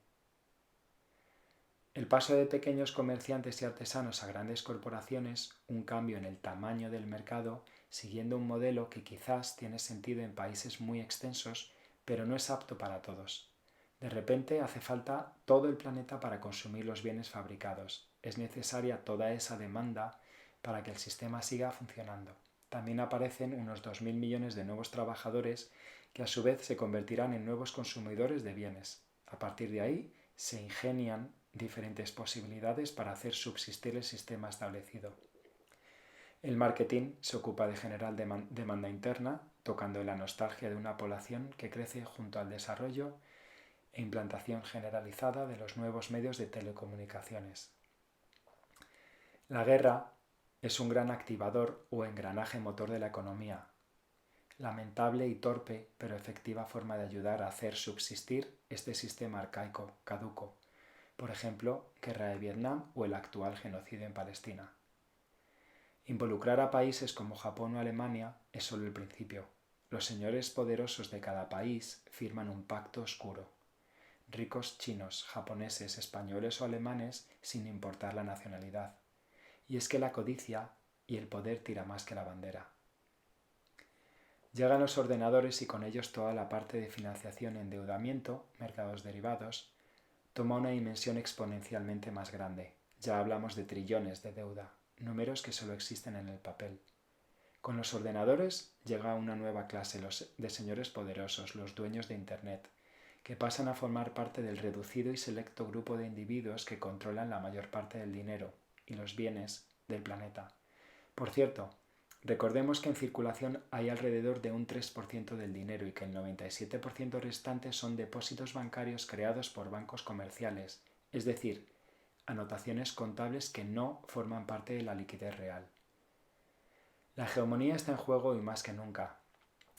[SPEAKER 1] El paso de pequeños comerciantes y artesanos a grandes corporaciones, un cambio en el tamaño del mercado, siguiendo un modelo que quizás tiene sentido en países muy extensos, pero no es apto para todos. De repente hace falta todo el planeta para consumir los bienes fabricados. Es necesaria toda esa demanda para que el sistema siga funcionando. También aparecen unos 2.000 millones de nuevos trabajadores que a su vez se convertirán en nuevos consumidores de bienes. A partir de ahí se ingenian diferentes posibilidades para hacer subsistir el sistema establecido. El marketing se ocupa de generar demanda interna, tocando en la nostalgia de una población que crece junto al desarrollo e implantación generalizada de los nuevos medios de telecomunicaciones. La guerra es un gran activador o engranaje motor de la economía. Lamentable y torpe, pero efectiva forma de ayudar a hacer subsistir este sistema arcaico, caduco. Por ejemplo, guerra de Vietnam o el actual genocidio en Palestina. Involucrar a países como Japón o Alemania es solo el principio. Los señores poderosos de cada país firman un pacto oscuro. Ricos chinos, japoneses, españoles o alemanes sin importar la nacionalidad. Y es que la codicia y el poder tira más que la bandera. Llegan los ordenadores y con ellos toda la parte de financiación y endeudamiento, mercados derivados, toma una dimensión exponencialmente más grande. Ya hablamos de trillones de deuda, números que solo existen en el papel. Con los ordenadores llega una nueva clase de señores poderosos, los dueños de Internet, que pasan a formar parte del reducido y selecto grupo de individuos que controlan la mayor parte del dinero y los bienes del planeta. Por cierto, recordemos que en circulación hay alrededor de un 3% del dinero y que el 97% restante son depósitos bancarios creados por bancos comerciales, es decir, anotaciones contables que no forman parte de la liquidez real. La hegemonía está en juego y más que nunca.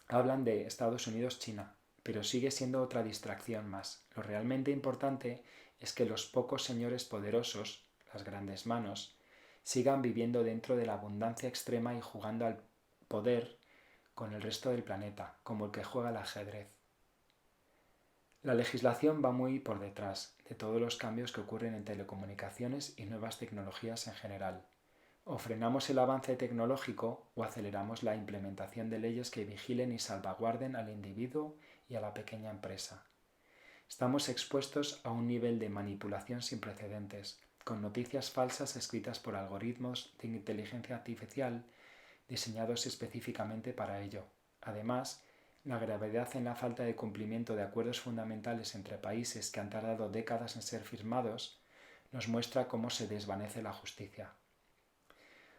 [SPEAKER 1] Hablan de Estados Unidos-China, pero sigue siendo otra distracción más. Lo realmente importante es que los pocos señores poderosos, las grandes manos, sigan viviendo dentro de la abundancia extrema y jugando al poder con el resto del planeta, como el que juega al ajedrez. La legislación va muy por detrás de todos los cambios que ocurren en telecomunicaciones y nuevas tecnologías en general. O frenamos el avance tecnológico o aceleramos la implementación de leyes que vigilen y salvaguarden al individuo y a la pequeña empresa. Estamos expuestos a un nivel de manipulación sin precedentes, con noticias falsas escritas por algoritmos de inteligencia artificial diseñados específicamente para ello. Además, La gravedad en la falta de cumplimiento de acuerdos fundamentales entre países que han tardado décadas en ser firmados nos muestra cómo se desvanece la justicia.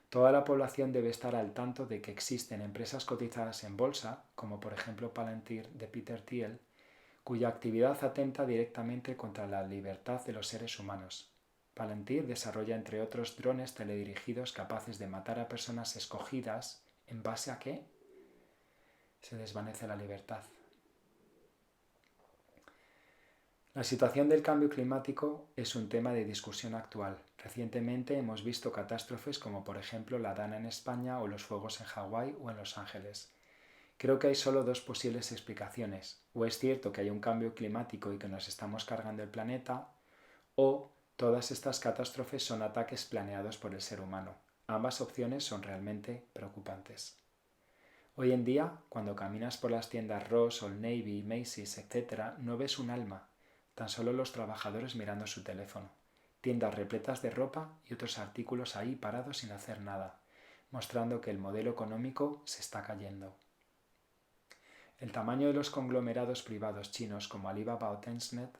[SPEAKER 1] Toda la población debe estar al tanto de que existen empresas cotizadas en bolsa, como por ejemplo Palantir de Peter Thiel, cuya actividad atenta directamente contra la libertad de los seres humanos. Palantir desarrolla entre otros drones teledirigidos capaces de matar a personas escogidas ¿en base a qué? Se desvanece la libertad. La situación del cambio climático es un tema de discusión actual. Recientemente hemos visto catástrofes como por ejemplo la Dana en España o los fuegos en Hawái o en Los Ángeles. Creo que hay solo dos posibles explicaciones. O es cierto que hay un cambio climático y que nos estamos cargando el planeta, o todas estas catástrofes son ataques planeados por el ser humano. Ambas opciones son realmente preocupantes. Hoy en día, cuando caminas por las tiendas Ross, Old Navy, Macy's, etc., no ves un alma, tan solo los trabajadores mirando su teléfono. Tiendas repletas de ropa y otros artículos ahí parados sin hacer nada, mostrando que el modelo económico se está cayendo. El tamaño de los conglomerados privados chinos como Alibaba o Tencent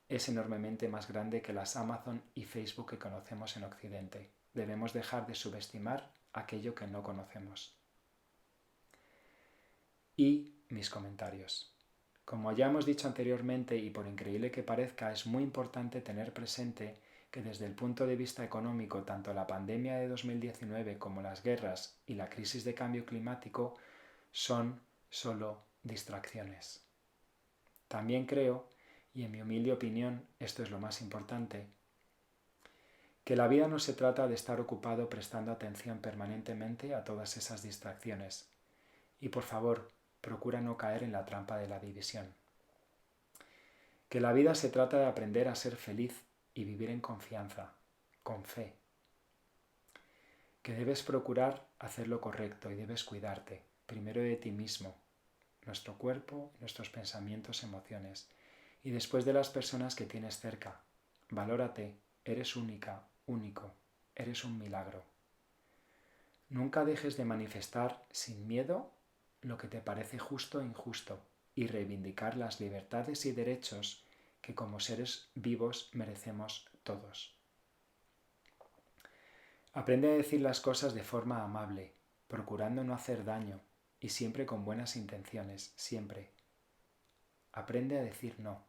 [SPEAKER 1] es enormemente más grande que las Amazon y Facebook que conocemos en Occidente. Debemos dejar de subestimar aquello que no conocemos. Y mis comentarios. Como ya hemos dicho anteriormente y por increíble que parezca, es muy importante tener presente que desde el punto de vista económico tanto la pandemia de 2019 como las guerras y la crisis de cambio climático son solo distracciones. También creo, y en mi humilde opinión esto es lo más importante, que la vida no se trata de estar ocupado prestando atención permanentemente a todas esas distracciones. Y por favor, procura no caer en la trampa de la división. Que la vida se trata de aprender a ser feliz y vivir en confianza, con fe. Que debes procurar hacer lo correcto y debes cuidarte, primero de ti mismo, nuestro cuerpo, nuestros pensamientos, emociones, y después de las personas que tienes cerca. Valórate, eres única, único, eres un milagro. Nunca dejes de manifestar sin miedo lo que te parece justo e injusto y reivindicar las libertades y derechos que como seres vivos merecemos todos. Aprende a decir las cosas de forma amable, procurando no hacer daño y siempre con buenas intenciones, siempre. Aprende a decir no.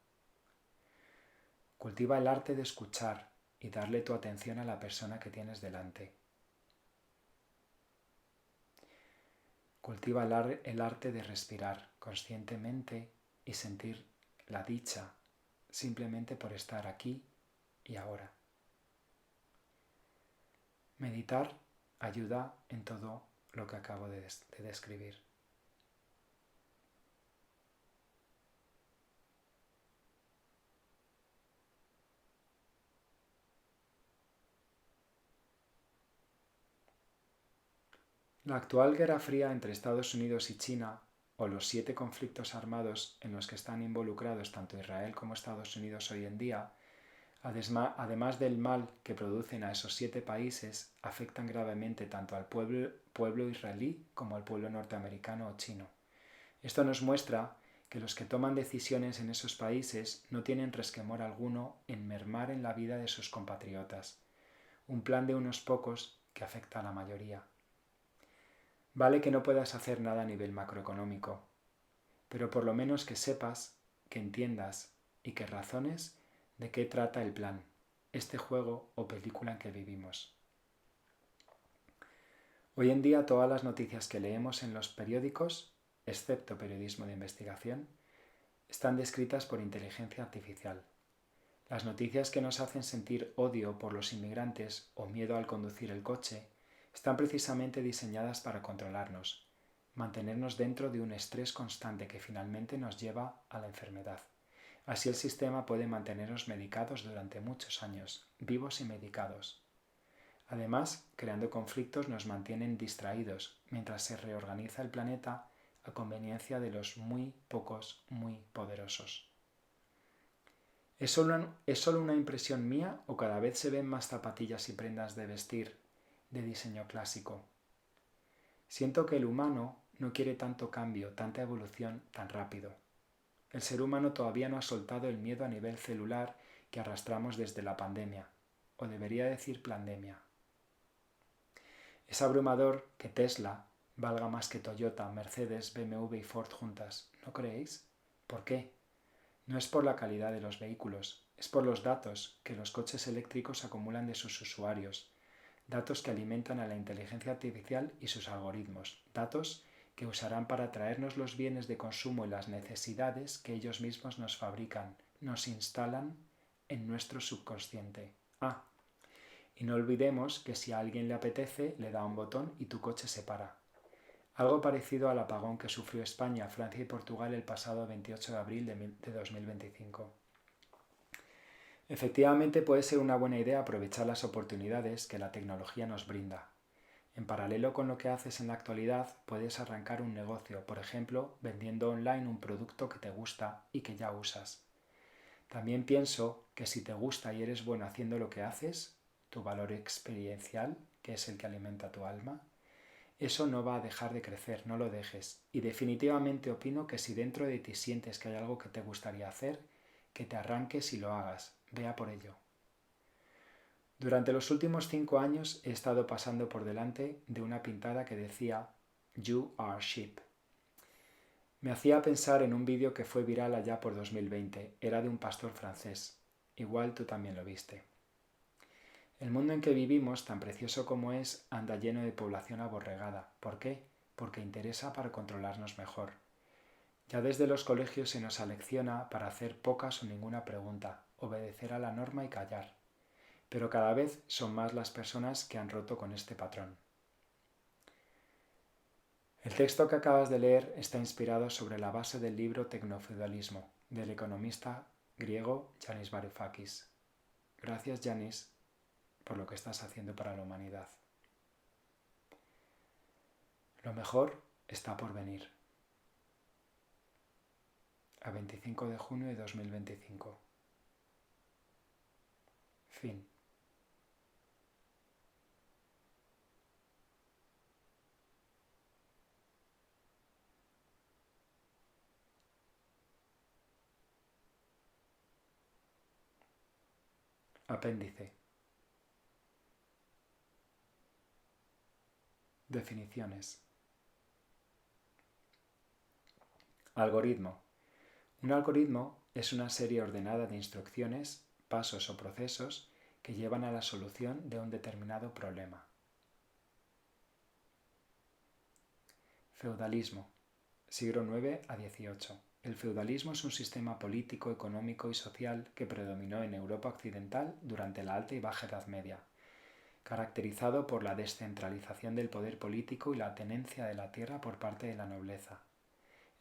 [SPEAKER 1] Cultiva el arte de escuchar y darle tu atención a la persona que tienes delante. Cultiva el arte de respirar conscientemente y sentir la dicha simplemente por estar aquí y ahora. Meditar ayuda en todo lo que acabo de describir. La actual guerra fría entre Estados Unidos y China, o los 7 conflictos armados en los que están involucrados tanto Israel como Estados Unidos hoy en día, además del mal que producen a esos 7 países, afectan gravemente tanto al pueblo israelí como al pueblo norteamericano o chino. Esto nos muestra que los que toman decisiones en esos países no tienen resquemor alguno en mermar en la vida de sus compatriotas, un plan de unos pocos que afecta a la mayoría. Vale que no puedas hacer nada a nivel macroeconómico, pero por lo menos que sepas, que entiendas y que razones de qué trata el plan, este juego o película en que vivimos. Hoy en día todas las noticias que leemos en los periódicos, excepto periodismo de investigación, están descritas por inteligencia artificial. Las noticias que nos hacen sentir odio por los inmigrantes o miedo al conducir el coche están precisamente diseñadas para controlarnos, mantenernos dentro de un estrés constante que finalmente nos lleva a la enfermedad. Así el sistema puede mantenernos medicados durante muchos años, vivos y medicados. Además, creando conflictos nos mantienen distraídos mientras se reorganiza el planeta a conveniencia de los muy pocos, muy poderosos. ¿Es solo una impresión mía o cada vez se ven más zapatillas y prendas de vestir de diseño clásico? Siento que el humano no quiere tanto cambio, tanta evolución tan rápido. El ser humano todavía no ha soltado el miedo a nivel celular que arrastramos desde la pandemia, o debería decir plandemia. Es abrumador que Tesla valga más que Toyota, Mercedes, BMW y Ford juntas, ¿no creéis? ¿Por qué? No es por la calidad de los vehículos, es por los datos que los coches eléctricos acumulan de sus usuarios, datos que alimentan a la inteligencia artificial y sus algoritmos, datos que usarán para traernos los bienes de consumo y las necesidades que ellos mismos nos fabrican, nos instalan en nuestro subconsciente. Y no olvidemos que si a alguien le apetece, le da un botón y tu coche se para. Algo parecido al apagón que sufrió España, Francia y Portugal el pasado 28 de abril de 2025. Efectivamente puede ser una buena idea aprovechar las oportunidades que la tecnología nos brinda. En paralelo con lo que haces en la actualidad, puedes arrancar un negocio, por ejemplo, vendiendo online un producto que te gusta y que ya usas. También pienso que si te gusta y eres bueno haciendo lo que haces, tu valor experiencial, que es el que alimenta tu alma, eso no va a dejar de crecer, no lo dejes. Y definitivamente opino que si dentro de ti sientes que hay algo que te gustaría hacer, que te arranques y lo hagas, vea por ello. Durante los últimos 5 años he estado pasando por delante de una pintada que decía You are sheep. Me hacía pensar en un vídeo que fue viral allá por 2020. Era de un pastor francés. Igual tú también lo viste. El mundo en que vivimos, tan precioso como es, anda lleno de población aborregada. ¿Por qué? Porque interesa para controlarnos mejor. Ya desde los colegios se nos alecciona para hacer pocas o ninguna pregunta, obedecer a la norma y callar. Pero cada vez son más las personas que han roto con este patrón. El texto que acabas de leer está inspirado sobre la base del libro Tecnofeudalismo, del economista griego Yanis Varoufakis. Gracias, Yanis, por lo que estás haciendo para la humanidad. Lo mejor está por venir. A 25 de junio de 2025. Fin. Apéndice. Definiciones. Algoritmo. Un algoritmo es una serie ordenada de instrucciones, pasos o procesos que llevan a la solución de un determinado problema. Feudalismo. Siglo IX a XVIII. El feudalismo es un sistema político, económico y social que predominó en Europa occidental durante la Alta y Baja Edad Media, caracterizado por la descentralización del poder político y la tenencia de la tierra por parte de la nobleza.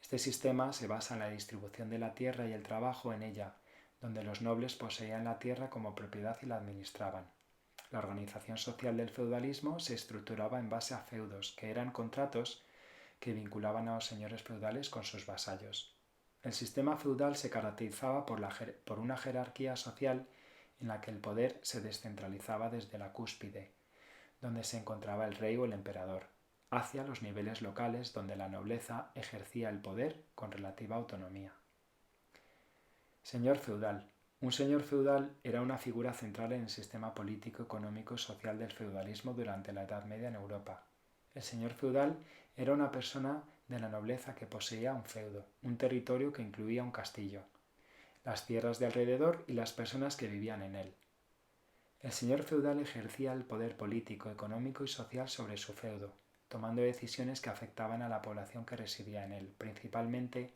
[SPEAKER 1] Este sistema se basa en la distribución de la tierra y el trabajo en ella, donde los nobles poseían la tierra como propiedad y la administraban. La organización social del feudalismo se estructuraba en base a feudos, que eran contratos que vinculaban a los señores feudales con sus vasallos. El sistema feudal se caracterizaba por una jerarquía social en la que el poder se descentralizaba desde la cúspide, donde se encontraba el rey o el emperador, hacia los niveles locales donde la nobleza ejercía el poder con relativa autonomía. Señor feudal. Un señor feudal era una figura central en el sistema político, económico y social del feudalismo durante la Edad Media en Europa. El señor feudal era una persona de la nobleza que poseía un feudo, un territorio que incluía un castillo, las tierras de alrededor y las personas que vivían en él. El señor feudal ejercía el poder político, económico y social sobre su feudo, tomando decisiones que afectaban a la población que residía en él, principalmente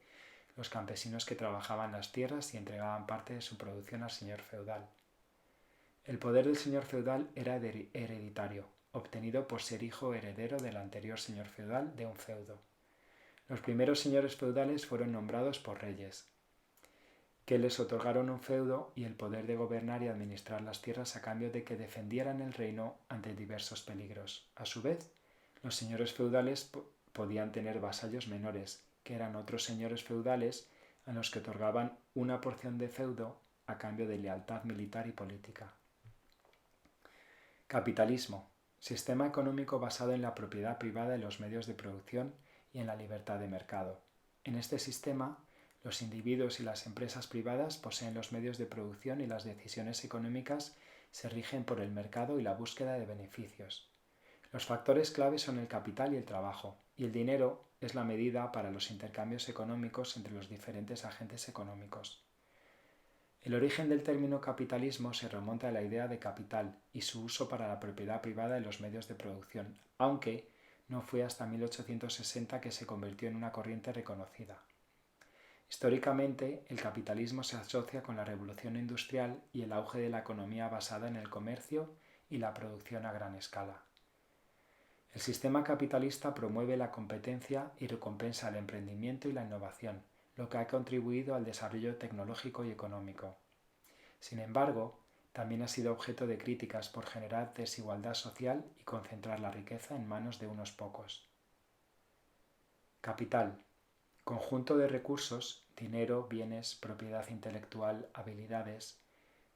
[SPEAKER 1] los campesinos que trabajaban las tierras y entregaban parte de su producción al señor feudal. El poder del señor feudal era hereditario, obtenido por ser hijo heredero del anterior señor feudal de un feudo. Los primeros señores feudales fueron nombrados por reyes, que les otorgaron un feudo y el poder de gobernar y administrar las tierras a cambio de que defendieran el reino ante diversos peligros. A su vez, los señores feudales podían tener vasallos menores, que eran otros señores feudales a los que otorgaban una porción de feudo a cambio de lealtad militar y política. Capitalismo. Sistema económico basado en la propiedad privada de los medios de producción y en la libertad de mercado. En este sistema, los individuos y las empresas privadas poseen los medios de producción y las decisiones económicas se rigen por el mercado y la búsqueda de beneficios. Los factores clave son el capital y el trabajo, y el dinero es la medida para los intercambios económicos entre los diferentes agentes económicos. El origen del término capitalismo se remonta a la idea de capital y su uso para la propiedad privada en los medios de producción, aunque no fue hasta 1860 que se convirtió en una corriente reconocida. Históricamente, el capitalismo se asocia con la revolución industrial y el auge de la economía basada en el comercio y la producción a gran escala. El sistema capitalista promueve la competencia y recompensa el emprendimiento y la innovación, lo que ha contribuido al desarrollo tecnológico y económico. Sin embargo, también ha sido objeto de críticas por generar desigualdad social y concentrar la riqueza en manos de unos pocos. Capital: conjunto de recursos, dinero, bienes, propiedad intelectual, habilidades,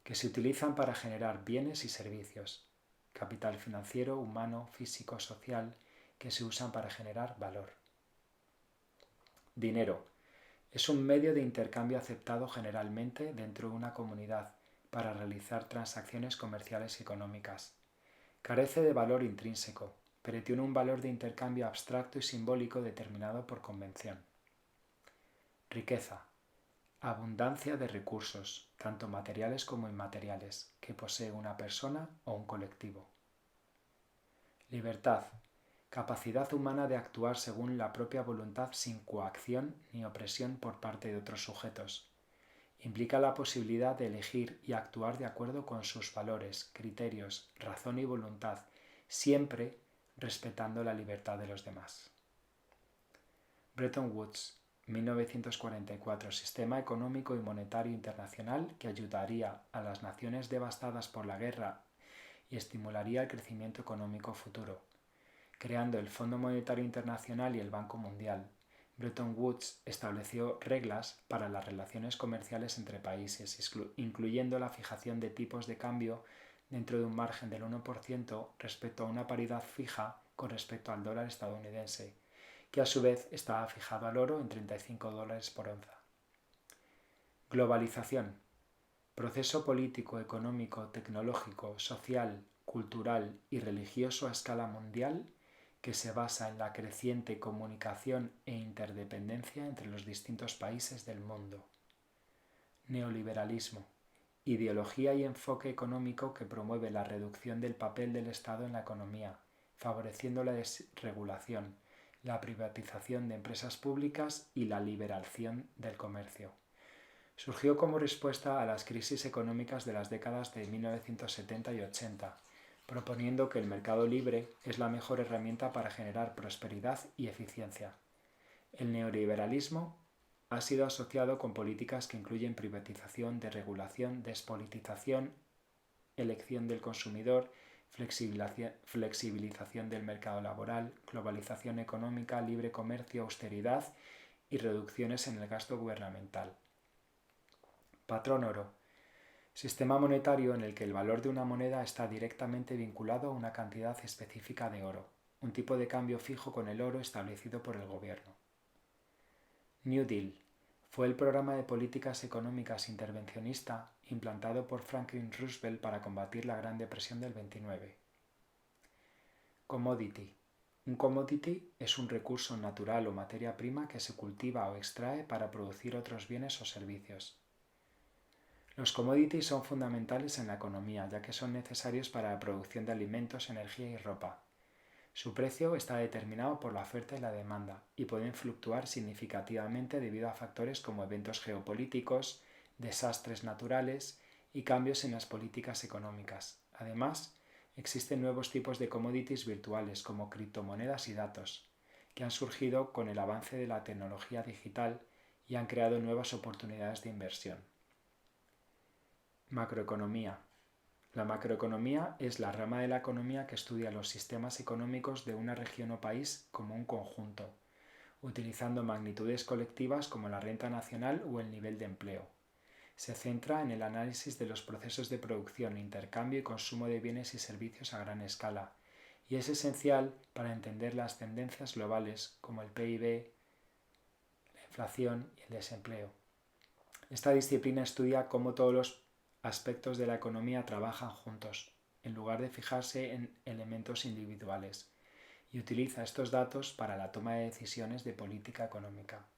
[SPEAKER 1] que se utilizan para generar bienes y servicios. Capital financiero, humano, físico, social, que se usan para generar valor. Dinero: es un medio de intercambio aceptado generalmente dentro de una comunidad para realizar transacciones comerciales y económicas. Carece de valor intrínseco, pero tiene un valor de intercambio abstracto y simbólico determinado por convención. Riqueza: abundancia de recursos, tanto materiales como inmateriales, que posee una persona o un colectivo. Libertad: capacidad humana de actuar según la propia voluntad sin coacción ni opresión por parte de otros sujetos. Implica la posibilidad de elegir y actuar de acuerdo con sus valores, criterios, razón y voluntad, siempre respetando la libertad de los demás. Bretton Woods, 1944, sistema económico y monetario internacional que ayudaría a las naciones devastadas por la guerra y estimularía el crecimiento económico futuro, creando el Fondo Monetario Internacional y el Banco Mundial. Bretton Woods estableció reglas para las relaciones comerciales entre países, incluyendo la fijación de tipos de cambio dentro de un margen del 1% respecto a una paridad fija con respecto al dólar estadounidense, que a su vez estaba fijado al oro en $35 por onza. Globalización: proceso político, económico, tecnológico, social, cultural y religioso a escala mundial que se basa en la creciente comunicación e interdependencia entre los distintos países del mundo. Neoliberalismo: ideología y enfoque económico que promueve la reducción del papel del Estado en la economía, favoreciendo la desregulación, la privatización de empresas públicas y la liberalización del comercio. Surgió como respuesta a las crisis económicas de las décadas de 1970 y 80, proponiendo que el mercado libre es la mejor herramienta para generar prosperidad y eficiencia. El neoliberalismo ha sido asociado con políticas que incluyen privatización, desregulación, despolitización, elección del consumidor, flexibilización del mercado laboral, globalización económica, libre comercio, austeridad y reducciones en el gasto gubernamental. Patrón oro: sistema monetario en el que el valor de una moneda está directamente vinculado a una cantidad específica de oro, un tipo de cambio fijo con el oro establecido por el gobierno. New Deal: fue el programa de políticas económicas intervencionista implantado por Franklin Roosevelt para combatir la Gran Depresión del 29. Commodity: un commodity es un recurso natural o materia prima que se cultiva o extrae para producir otros bienes o servicios. Los commodities son fundamentales en la economía, ya que son necesarios para la producción de alimentos, energía y ropa. Su precio está determinado por la oferta y la demanda, y pueden fluctuar significativamente debido a factores como eventos geopolíticos, desastres naturales y cambios en las políticas económicas. Además, existen nuevos tipos de commodities virtuales como criptomonedas y datos, que han surgido con el avance de la tecnología digital y han creado nuevas oportunidades de inversión. Macroeconomía: la macroeconomía es la rama de la economía que estudia los sistemas económicos de una región o país como un conjunto, utilizando magnitudes colectivas como la renta nacional o el nivel de empleo. Se centra en el análisis de los procesos de producción, intercambio y consumo de bienes y servicios a gran escala, y es esencial para entender las tendencias globales como el PIB, la inflación y el desempleo. Esta disciplina estudia cómo todos los aspectos de la economía trabajan juntos, en lugar de fijarse en elementos individuales, y utiliza estos datos para la toma de decisiones de política económica.